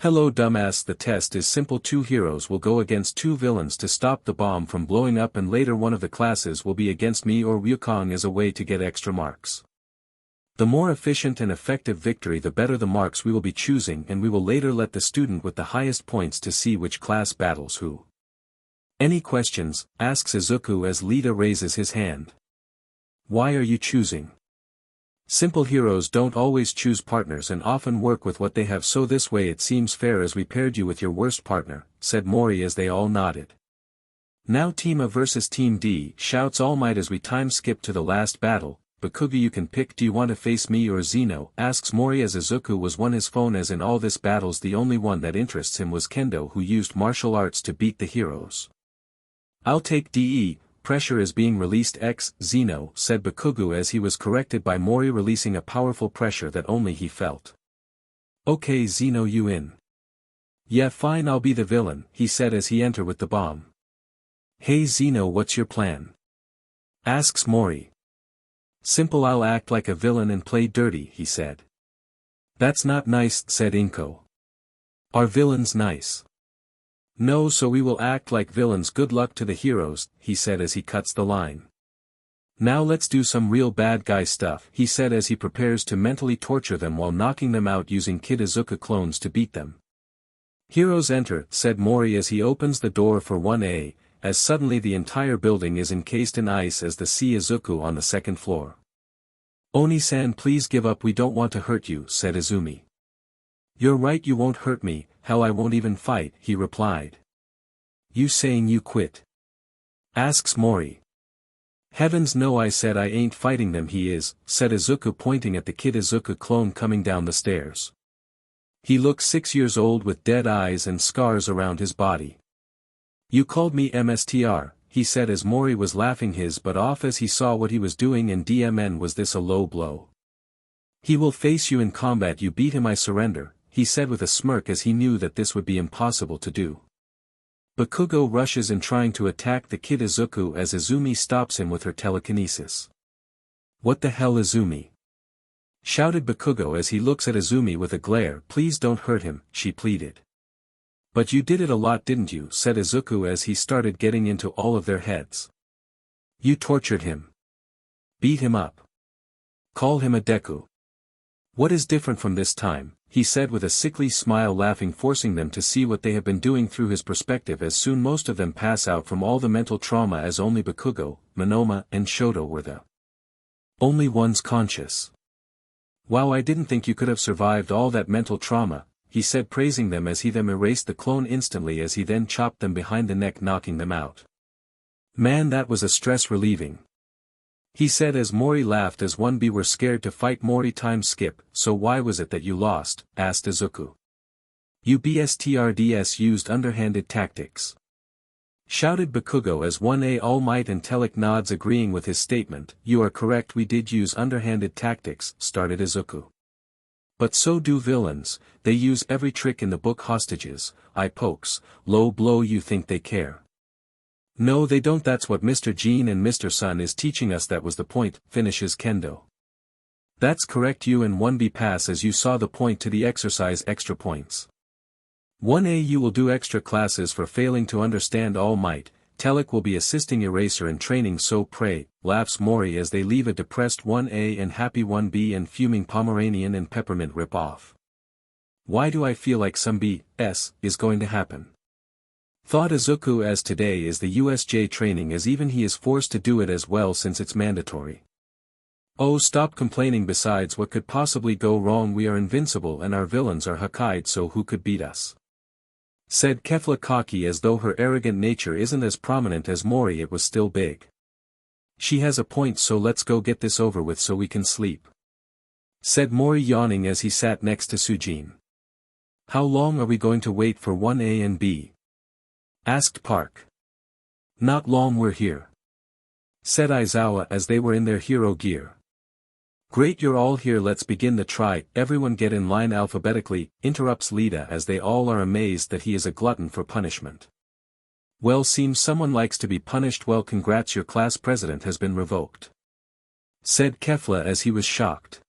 Hello dumbass, the test is simple. 2 heroes will go against 2 villains to stop the bomb from blowing up, and later one of the classes will be against me or Ryukong as a way to get extra marks. The more efficient and effective victory, the better the marks we will be choosing, and we will later let the student with the highest points to see which class battles who. Any questions? Asks Izuku as Lita raises his hand. Why are you choosing? Simple heroes don't always choose partners and often work with what they have, so this way it seems fair as we paired you with your worst partner, said Mori as they all nodded. Now Team A versus Team D, shouts All Might as we time skip to the last battle. Bakugo, you can pick. Do you want to face me or Zeno? Asks Mori as Izuku was won his phone, as in all this battles the only one that interests him was Kendo, who used martial arts to beat the heroes. I'll take DE, pressure is being released. X, Zeno, said Bakugo as he was corrected by Mori releasing a powerful pressure that only he felt. Okay Zeno, you in? Yeah fine, I'll be the villain, he said as he entered with the bomb. Hey Zeno, what's your plan? Asks Mori. Simple, I'll act like a villain and play dirty, he said. That's not nice, said Inko. Are villains nice? No, so we will act like villains. Good luck to the heroes, he said as he cuts the line. Now let's do some real bad guy stuff, he said as he prepares to mentally torture them while knocking them out using Kid Izuku clones to beat them. Heroes enter, said Mori as he opens the door for 1A, as suddenly the entire building is encased in ice as they see Izuku on the second floor. Oni-san, please give up, we don't want to hurt you, said Izumi. You're right, you won't hurt me, hell I won't even fight, he replied. You saying you quit? Asks Mori. Heavens no, I said I ain't fighting them. He is, said Izuku pointing at the Kid Izuku clone coming down the stairs. He looks 6 years old with dead eyes and scars around his body. You called me MSTR, he said as Mori was laughing his butt off as he saw what he was doing, and DMN was this a low blow? He will face you in combat. You beat him, I surrender, he said with a smirk as he knew that this would be impossible to do. Bakugo rushes in trying to attack the Kid Izuku as Izumi stops him with her telekinesis. What the hell Izumi? Shouted Bakugo as he looks at Izumi with a glare. Please don't hurt him, she pleaded. But you did it a lot, didn't you? Said Izuku as he started getting into all of their heads. You tortured him. Beat him up. Call him a Deku. What is different from this time? He said with a sickly smile, laughing, forcing them to see what they have been doing through his perspective, as soon most of them pass out from all the mental trauma as only Bakugo, Monoma and Shoto were the only ones conscious. Wow, I didn't think you could have survived all that mental trauma, he said, praising them as he them erased the clone instantly as he then chopped them behind the neck, knocking them out. Man, that was a stress relieving. He said as Mori laughed as 1B were scared to fight. Mori time skip. So why was it that you lost? Asked Izuku. UBSTRDS used underhanded tactics. Shouted Bakugo as 1A. All Might and Telic nods, agreeing with his statement. You are correct, we did use underhanded tactics, started Izuku. But so do villains, they use every trick in the book. Hostages, eye pokes, low blow. You think they care? No they don't, that's what Mr. Jean and Mr. Sun is teaching us. That was the point, finishes Kendo. That's correct, you and 1B pass as you saw the point to the exercise. Extra points. 1A, you will do extra classes for failing to understand All Might. Telic will be assisting Eraser in training. So pray, laughs Mori as they leave a depressed 1A and happy 1B and fuming Pomeranian and Peppermint rip off. Why do I feel like some BS is going to happen? Thought Izuku, as today is the USJ training, as even he is forced to do it as well since it's mandatory. Oh, stop complaining, besides what could possibly go wrong? We are invincible and our villains are Hokkaido, so who could beat us? Said Kefla cocky as though her arrogant nature isn't as prominent as Mori. It was still big. She has a point, so let's go get this over with so we can sleep. Said Mori, yawning as he sat next to Sujin. How long are we going to wait for 1A and B? Asked Park. Not long, we're here. Said Aizawa as they were in their hero gear. Great, you're all here, let's begin the try, everyone get in line alphabetically, interrupts Lita as they all are amazed that he is a glutton for punishment. Well, seems someone likes to be punished. Well, congrats, your class president has been revoked, said Kefla as he was shocked.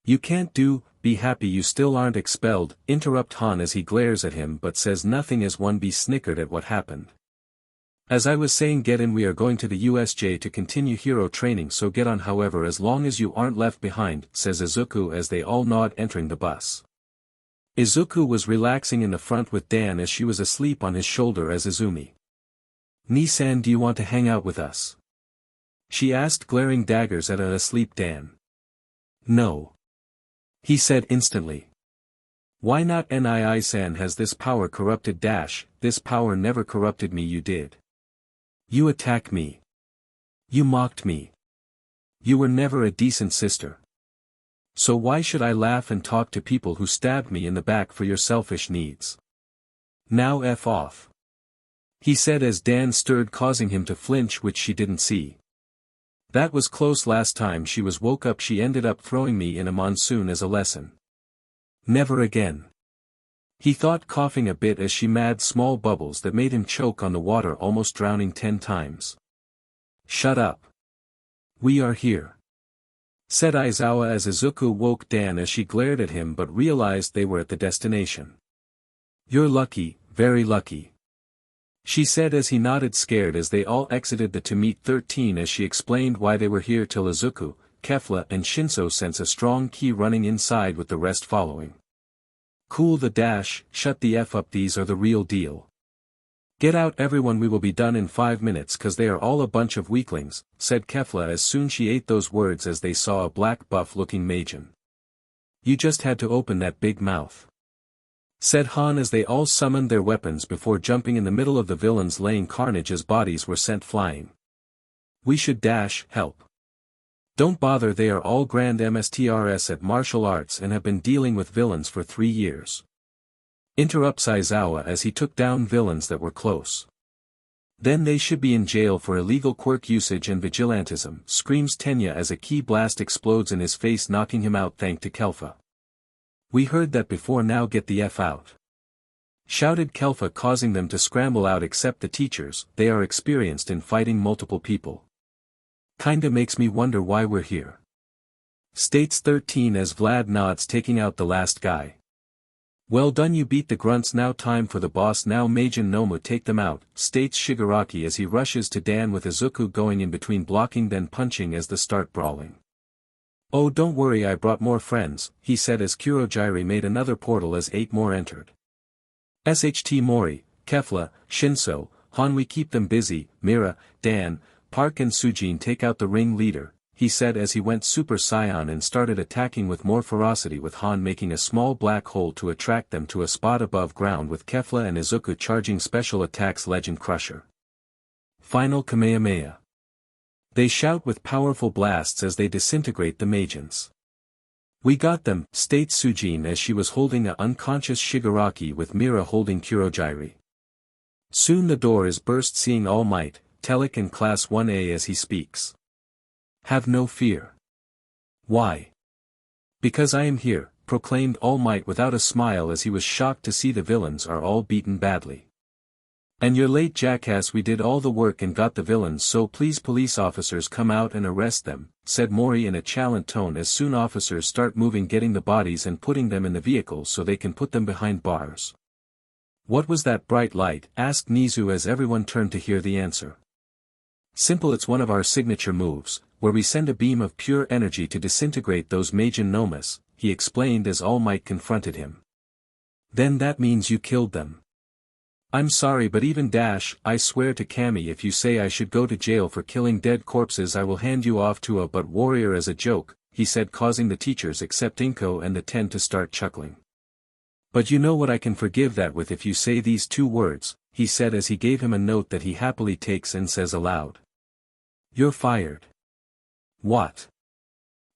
You can't be happy you still aren't expelled, interrupt Han as he glares at him but says nothing as one be snickered at what happened. As I was saying, get in, we are going to the USJ to continue hero training, so get on, however, as long as you aren't left behind, says Izuku as they all nod entering the bus. Izuku was relaxing in the front with Dan as she was asleep on his shoulder as Izumi. Ni-san, do you want to hang out with us? She asked, glaring daggers at an asleep Dan. No, he said instantly. Why not? Nii-san has this power corrupted this power never corrupted me. You did. You attacked me. You mocked me. You were never a decent sister. So why should I laugh and talk to people who stabbed me in the back for your selfish needs? Now F off, he said as Dan stirred, causing him to flinch, which she didn't see. That was close. Last time she was woke up she ended up throwing me in a monsoon as a lesson. Never again, he thought, coughing a bit as she made small bubbles that made him choke on the water, almost drowning 10 times. Shut up. We are here, said Aizawa as Izuku woke Dan as she glared at him but realized they were at the destination. You're lucky, very lucky, she said as he nodded, scared as they all exited the to meet 13 as she explained why they were here till Izuku, Kefla and Shinso sense a strong key running inside with the rest following. Cool the dash, shut the F up, these are the real deal. Get out everyone, we will be done in 5 minutes cause they are all a bunch of weaklings, said Kefla as soon she ate those words as they saw a black buff looking Majin. You just had to open that big mouth, said Han as they all summoned their weapons before jumping in the middle of the villains, laying carnage as bodies were sent flying. We should dash, help. Don't bother, they are all grand MSTRs at martial arts and have been dealing with villains for 3 years. Interrupts Aizawa as he took down villains that were close. Then they should be in jail for illegal quirk usage and vigilantism, screams Tenya as a key blast explodes in his face, knocking him out thanks to Kelfa. We heard that before, now get the F out, shouted Kelfa, causing them to scramble out except the teachers, they are experienced in fighting multiple people. Kinda makes me wonder why we're here, states 13 as Vlad nods, taking out the last guy. Well done, you beat the grunts, now time for the boss, now Majin Nomu take them out, states Shigaraki as he rushes to Dan with Izuku going in between, blocking then punching as they start brawling. Oh, don't worry, I brought more friends, he said as Kurogiri made another portal as 8 more entered. SHT Mori, Kefla, Shinso, Han, we keep them busy. Mira, Dan, Park and Sujin take out the ring leader, he said as he went Super Saiyan and started attacking with more ferocity, with Han making a small black hole to attract them to a spot above ground, with Kefla and Izuku charging special attacks Legend Crusher. Final Kamehameha. They shout with powerful blasts as they disintegrate the Majins. We got them, states Sujin as she was holding a unconscious Shigaraki with Mira holding Kurogiri. Soon the door is burst, seeing All Might, Telic and Class 1A as he speaks. Have no fear. Why? Because I am here, proclaimed All Might without a smile as he was shocked to see the villains are all beaten badly. And you're late, jackass, we did all the work and got the villains, so please police officers come out and arrest them, said Mori in a challenged tone as soon officers start moving, getting the bodies and putting them in the vehicle so they can put them behind bars. What was that bright light? Asked Nizu as everyone turned to hear the answer. Simple, it's one of our signature moves, where we send a beam of pure energy to disintegrate those Majin Nomus, he explained as All Might confronted him. Then that means you killed them. I'm sorry, but even I swear to Kami, if you say I should go to jail for killing dead corpses I will hand you off to a but warrior as a joke, he said, causing the teachers except Inko and the 10 to start chuckling. But you know what I can forgive that with if you say these 2 words, he said as he gave him a note that he happily takes and says aloud. You're fired. What?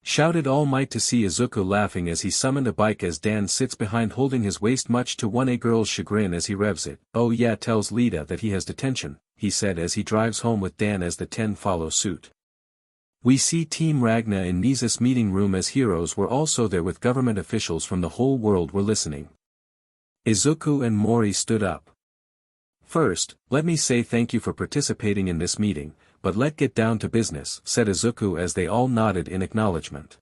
Shouted All Might to see Izuku laughing as he summoned a bike as Dan sits behind holding his waist, much to one a girl's chagrin as he revs it. Oh yeah, tells Lita that he has detention, he said as he drives home with Dan as the 10 follow suit. We see Team Ragna in Nisa's meeting room as heroes were also there with government officials from the whole world were listening. Izuku and Mori stood up. "First, let me say thank you for participating in this meeting, but let's get down to business," said Izuku as they all nodded in acknowledgement.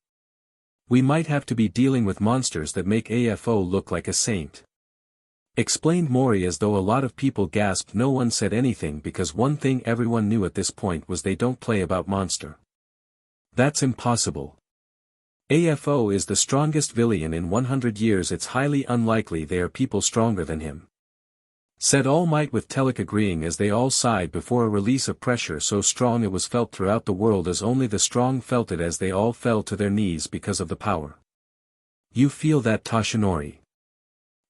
"We might have to be dealing with monsters that make AFO look like a saint," explained Mori as though a lot of people gasped. No one said anything because one thing everyone knew at this point was they don't play about monster. That's impossible. AFO is the strongest villain in 100 years. It's highly unlikely there are people stronger than him, said All Might with Telic agreeing as they all sighed before a release of pressure so strong it was felt throughout the world as only the strong felt it as they all fell to their knees because of the power. "You feel that, Toshinori?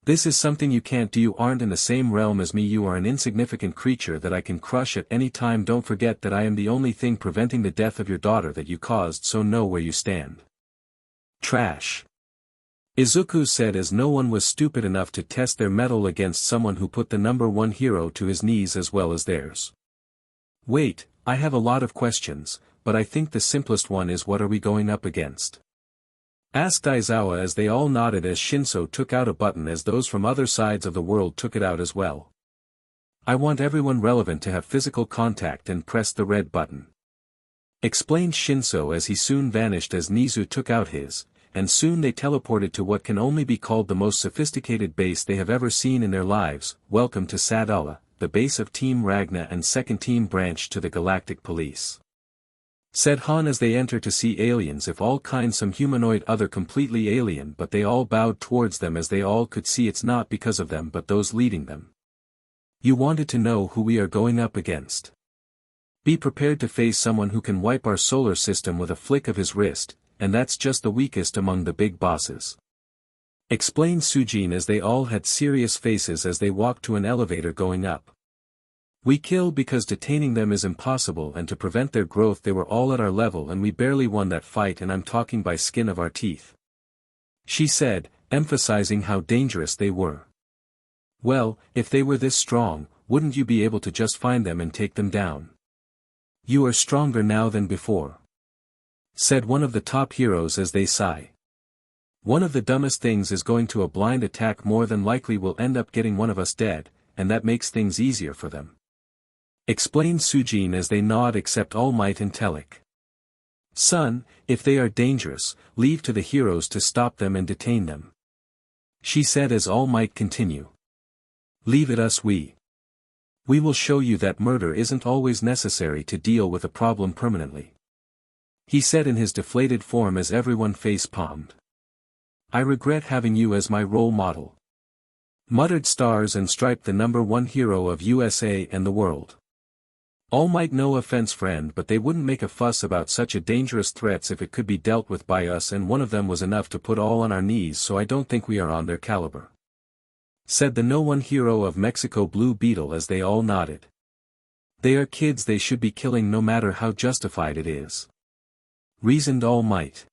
This is something you can't do. You aren't in the same realm as me. You are an insignificant creature that I can crush at any time. Don't forget that I am the only thing preventing the death of your daughter that you caused, so know where you stand." "Trash," Izuku said as no one was stupid enough to test their mettle against someone who put the number one hero to his knees as well as theirs. "Wait, I have a lot of questions, but I think the simplest one is what are we going up against?" asked Aizawa as they all nodded as Shinso took out a button as those from other sides of the world took it out as well. "I want everyone relevant to have physical contact and press the red button," explained Shinso as he soon vanished as Nizu took out his, and soon they teleported to what can only be called the most sophisticated base they have ever seen in their lives. "Welcome to Sadala, the base of Team Ragna and second team branch to the Galactic Police," said Han as they enter to see aliens of all kinds, some humanoid, other completely alien, but they all bowed towards them as they all could see it's not because of them but those leading them. "You wanted to know who we are going up against? Be prepared to face someone who can wipe our solar system with a flick of his wrist, and that's just the weakest among the big bosses," explained Sujin as they all had serious faces as they walked to an elevator going up. "We kill because detaining them is impossible, and to prevent their growth they were all at our level and we barely won that fight, and I'm talking by skin of our teeth," she said, emphasizing how dangerous they were. "Well, if they were this strong, wouldn't you be able to just find them and take them down? You are stronger now than before," said one of the top heroes as they sigh. "One of the dumbest things is going to a blind attack. More than likely will end up getting one of us dead, and that makes things easier for them," explained Sujin as they nod except All Might and Telic. "Son, if they are dangerous, leave to the heroes to stop them and detain them," she said as All Might continue. "Leave it us. We will show you that murder isn't always necessary to deal with a problem permanently," he said in his deflated form as everyone face-palmed. "I regret having you as my role model," muttered Stars and Stripe, the number one hero of USA and the world. "All Might, no offense friend, but they wouldn't make a fuss about such a dangerous threats if it could be dealt with by us, and one of them was enough to put all on our knees, so I don't think we are on their caliber," said the no one hero of Mexico, Blue Beetle, as they all nodded. "They are kids they should be killing no matter how justified it is," reasoned All Might.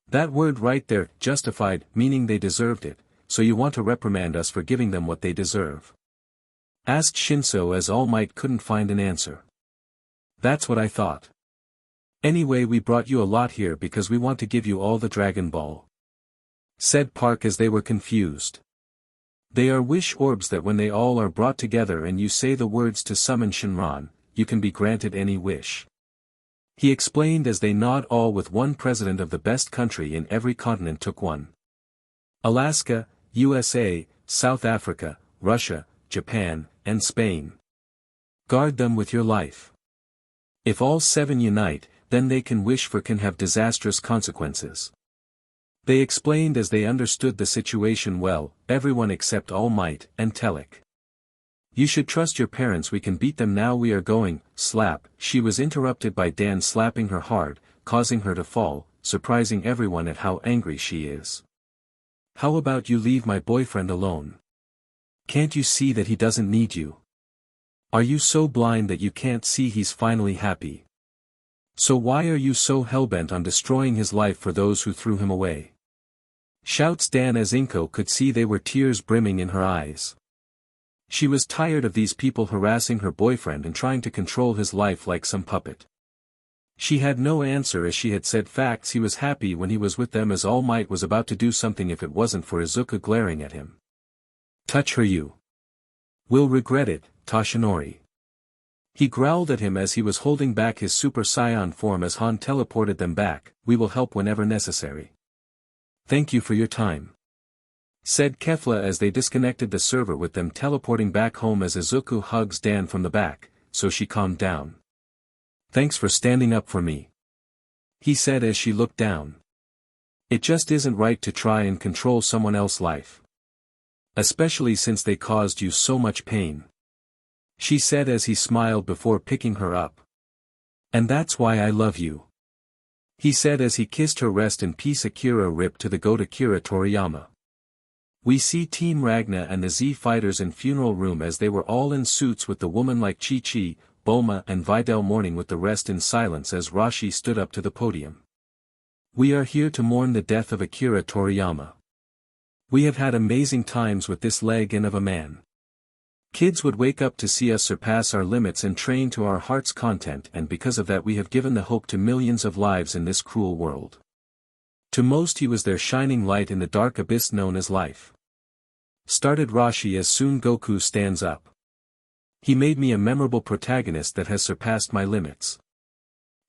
"That word right there, justified, meaning they deserved it, so you want to reprimand us for giving them what they deserve?" asked Shinso as All Might couldn't find an answer. "That's what I thought. Anyway, we brought you a lot here because we want to give you all the Dragon Ball," said Park as they were confused. "They are wish orbs that when they all are brought together and you say the words to summon Shinran, you can be granted any wish," he explained as they nod all with one. President of the best country in every continent took one. Alaska, USA, South Africa, Russia, Japan, and Spain. Guard them with your life. If all seven unite, then they can wish for can have disastrous consequences," they explained as they understood the situation well, everyone except All Might and Telic. "You should trust your parents. We can beat them now. We are going," slap, she was interrupted by Dan slapping her hard, causing her to fall, surprising everyone at how angry she is. "How about you leave my boyfriend alone? Can't you see that he doesn't need you? Are you so blind that you can't see he's finally happy? So why are you so hellbent on destroying his life for those who threw him away?" shouts Dan as Inko could see they were tears brimming in her eyes. She was tired of these people harassing her boyfriend and trying to control his life like some puppet. She had no answer as she had said facts. He was happy when he was with them as All Might was about to do something if it wasn't for Izuku glaring at him. Touch her, you will regret it, Toshinori. He growled at him as he was holding back his Super Saiyan form as Han teleported them back. We will help whenever necessary. Thank you for your time, said Kefla as they disconnected the server with them teleporting back home as Izuku hugs Dan from the back, so she calmed down. Thanks for standing up for me, he said as she looked down. It just isn't right to try and control someone else's life, especially since they caused you so much pain, she said as he smiled before picking her up. And that's why I love you, he said as he kissed her. Rest in peace Akira. Rip to the goat Akira Toriyama. We see Team Ragna and the Z fighters in funeral room as they were all in suits with the woman like Chi-Chi, Bulma and Videl mourning with the rest in silence as Rashi stood up to the podium. We are here to mourn the death of Akira Toriyama. We have had amazing times with this leg and of a man. Kids would wake up to see us surpass our limits and train to our heart's content, and because of that we have given the hope to millions of lives in this cruel world. To most he was their shining light in the dark abyss known as life. Started Rashi as soon Goku stands up. He made me a memorable protagonist that has surpassed my limits.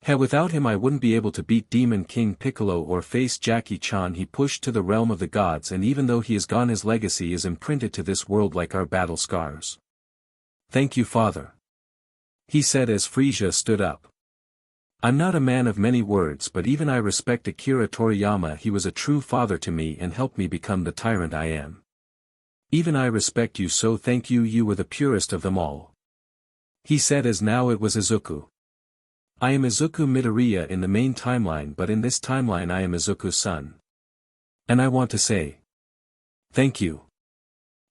Without him I wouldn't be able to beat Demon King Piccolo or face Jackie Chan. He pushed to the realm of the gods, and even though he is gone his legacy is imprinted to this world like our battle scars. Thank you, Father, he said as Frieza stood up. I'm not a man of many words, but even I respect Akira Toriyama. He was a true father to me and helped me become the tyrant I am. Even I respect you, so thank you. You were the purest of them all, he said as now it was Izuku. I am Izuku Midoriya in the main timeline, but in this timeline I am Izuku's son. And I want to say thank you.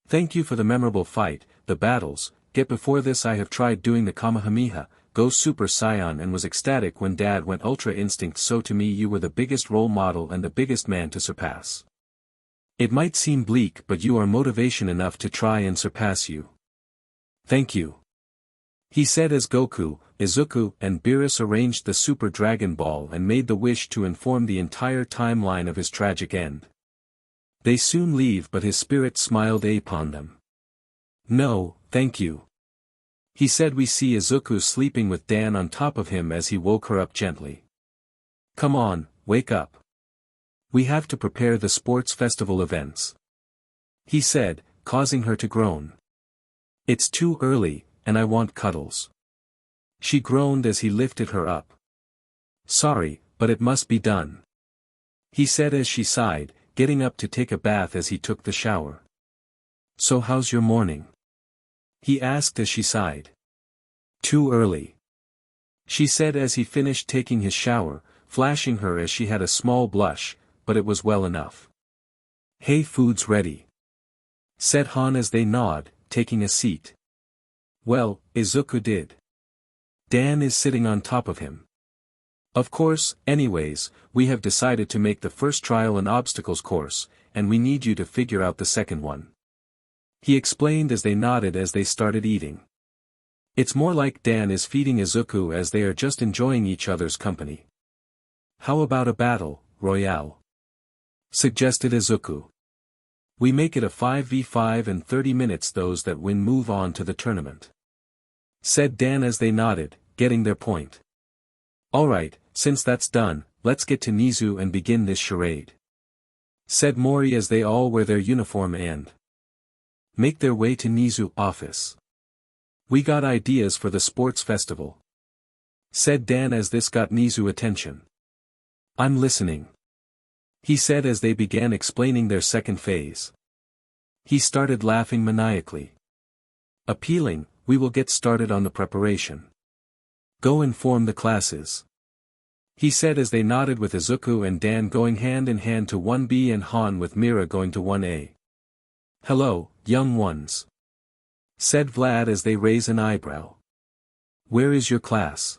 Thank you for the memorable fight, the battles. Yet before this I have tried doing the Kamehameha, Go Super Saiyan, and was ecstatic when Dad went Ultra Instinct, so to me you were the biggest role model and the biggest man to surpass. It might seem bleak, but you are motivation enough to try and surpass you. Thank you, he said as Goku, Izuku and Beerus arranged the Super Dragon Ball and made the wish to inform the entire timeline of his tragic end. They soon leave, but his spirit smiled upon them. No, thank you, he said. We see Izuku sleeping with Dan on top of him as he woke her up gently. Come on, wake up. We have to prepare the sports festival events, he said, causing her to groan. It's too early, and I want cuddles, she groaned as he lifted her up. Sorry, but it must be done, he said as she sighed, getting up to take a bath as he took the shower. So how's your morning? He asked as she sighed. Too early, she said as he finished taking his shower, flashing her as she had a small blush, but it was well enough. Hey, food's ready, said Han as they nod, taking a seat. Well, Izuku did. Dan is sitting on top of him. Of course, anyways, we have decided to make the first trial an obstacles course, and we need you to figure out the second one, he explained as they nodded as they started eating. It's more like Dan is feeding Izuku as they are just enjoying each other's company. How about a battle royale, suggested Izuku. We make it a 5v5 and 30 minutes. Those that win move on to the tournament, said Dan as they nodded, getting their point. Alright, since that's done, let's get to Nizu and begin this charade, said Mori as they all wear their uniform and make their way to Nizu office. We got ideas for the sports festival, said Dan as this got Nizu attention. I'm listening, he said as they began explaining their second phase. He started laughing maniacally. Appealing, we will get started on the preparation. Go inform the classes, he said as they nodded, with Izuku and Dan going hand in hand to 1B and Han with Mira going to 1A. Hello, young ones, said Vlad as they raise an eyebrow. Where is your class?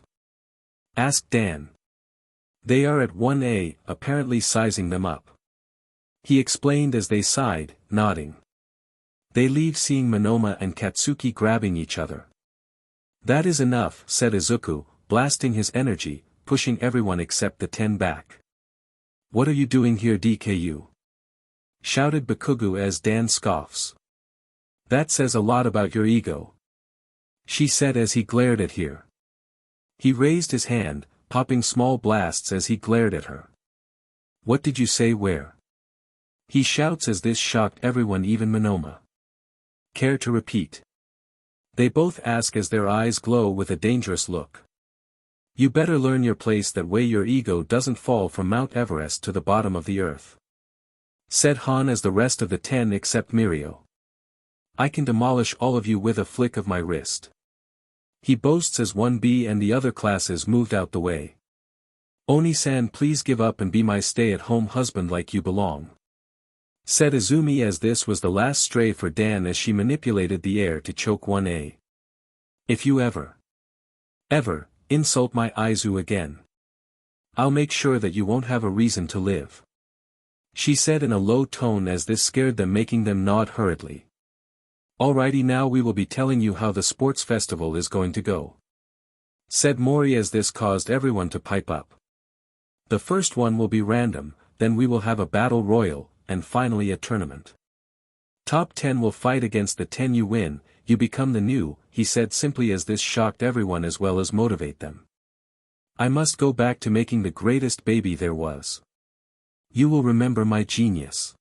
Asked Dan. They are at 1A, apparently sizing them up, he explained as they sighed, nodding. They leave seeing Monoma and Katsuki grabbing each other. That is enough, said Izuku, blasting his energy, pushing everyone except the 10 back. "What are you doing here, DKU?" shouted Bakugu as Dan scoffs. "That says a lot about your ego," she said as he glared at her. He raised his hand, popping small blasts as he glared at her. "What did you say, where?" he shouts as this shocked everyone, even Monoma. "Care to repeat?" they both ask as their eyes glow with a dangerous look. "You better learn your place, that way your ego doesn't fall from Mount Everest to the bottom of the earth," said Han as the rest of the 10 except Mirio. "I can demolish all of you with a flick of my wrist," he boasts as 1B and the other classes moved out the way. "Oni-san, please give up and be my stay-at-home husband like you belong," said Izumi as this was the last stray for Dan as she manipulated the air to choke 1A. "If you ever insult my Aizu again, I'll make sure that you won't have a reason to live," she said in a low tone as this scared them, making them nod hurriedly. "Alrighty, now we will be telling you how the sports festival is going to go," said Mori as this caused everyone to pipe up. "The first one will be random, then we will have a battle royal, and finally a tournament. Top 10 will fight against the 10 you win, you become the new," he said simply as this shocked everyone as well as motivate them. "I must go back to making the greatest baby there was. You will remember my genius,"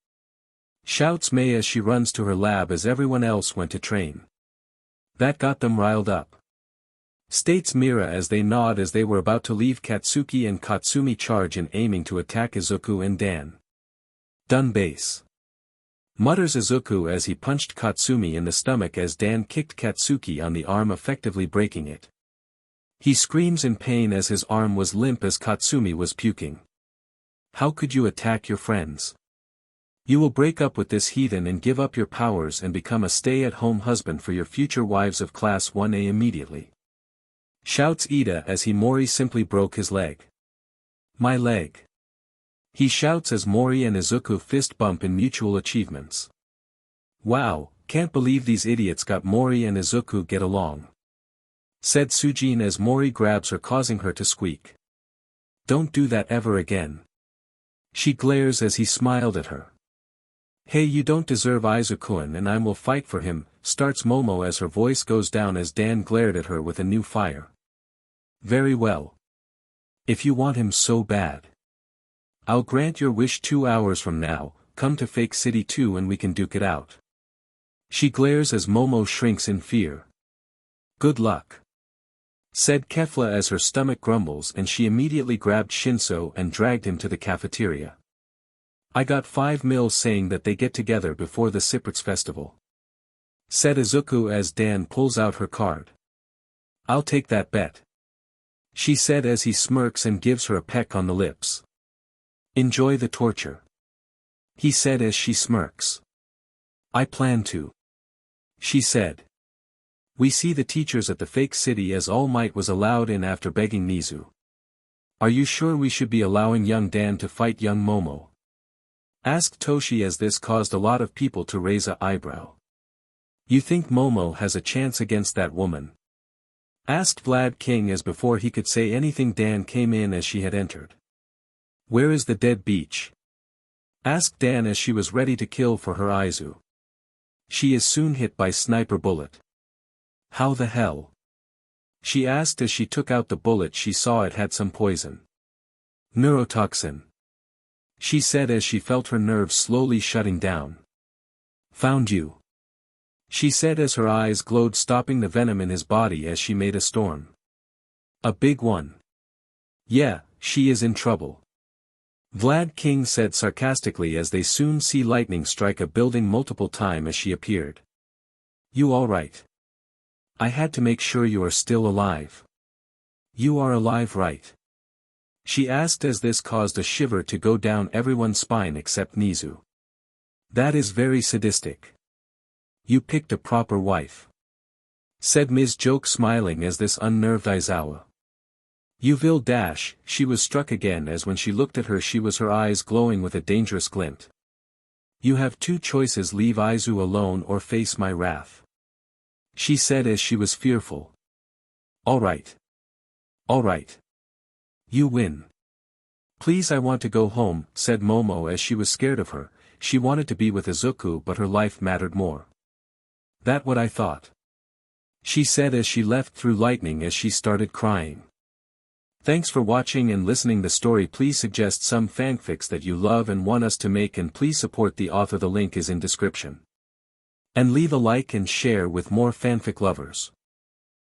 shouts Mei as she runs to her lab as everyone else went to train. "That got them riled up," states Mira as they nod as they were about to leave. Katsuki and Katsumi charge in, aiming to attack Izuku and Dan. "Done base," mutters Izuku as he punched Katsumi in the stomach as Dan kicked Katsuki on the arm, effectively breaking it. He screams in pain as his arm was limp as Katsumi was puking. "How could you attack your friends? You will break up with this heathen and give up your powers and become a stay-at-home husband for your future wives of Class 1A immediately," shouts Ida as he Mori simply broke his leg. "My leg," he shouts as Mori and Izuku fist bump in mutual achievements. "Wow, can't believe these idiots got Mori and Izuku get along," said Sujin as Mori grabs her, causing her to squeak. "Don't do that ever again," she glares as he smiled at her. "Hey, you don't deserve Izuku-kun and I will fight for him," starts Momo as her voice goes down as Dan glared at her with a new fire. "Very well. If you want him so bad, I'll grant your wish. 2 hours from now, come to Fake City 2 and we can duke it out," she glares as Momo shrinks in fear. "Good luck," said Kefla as her stomach grumbles, and she immediately grabbed Shinso and dragged him to the cafeteria. "I got 5 mil saying that they get together before the Sixpats festival," said Izuku as Dan pulls out her card. "I'll take that bet," she said as he smirks and gives her a peck on the lips. "Enjoy the torture," he said as she smirks. "I plan to," she said. We see the teachers at the fake city as All Might was allowed in after begging Nizu. "Are you sure we should be allowing young Dan to fight young Momo?" asked Toshi as this caused a lot of people to raise an eyebrow. "You think Momo has a chance against that woman?" asked Vlad King as before he could say anything Dan came in as she had entered. "Where is the dead beach?" asked Dan as she was ready to kill for her Aizu. "She is soon hit by sniper bullet." "How the hell?" she asked as she took out the bullet. She saw it had some poison. "Neurotoxin," she said as she felt her nerves slowly shutting down. "Found you," she said as her eyes glowed, stopping the venom in his body as she made a storm. "A big one." "Yeah, she is in trouble," Vlad King said sarcastically as they soon see lightning strike a building multiple times as she appeared. "You alright? I had to make sure you are still alive." "You are alive, right?" she asked as this caused a shiver to go down everyone's spine except Nizu. "That is very sadistic. You picked a proper wife," said Ms. Joke smiling as this unnerved Aizawa. "You will dash," she was struck again as when she looked at her she was her eyes glowing with a dangerous glint. "You have 2 choices, leave Aizu alone or face my wrath," she said as she was fearful. Alright. You win. Please, I want to go home, said Momo as she was scared of her. She wanted to be with Izuku but her life mattered more. That what I thought, she said as she left through lightning as she started crying. Thanks for watching and listening the story. Please suggest some fanfics that you love and want us to make, and please support the author. The link is in description. And leave a like and share with more fanfic lovers.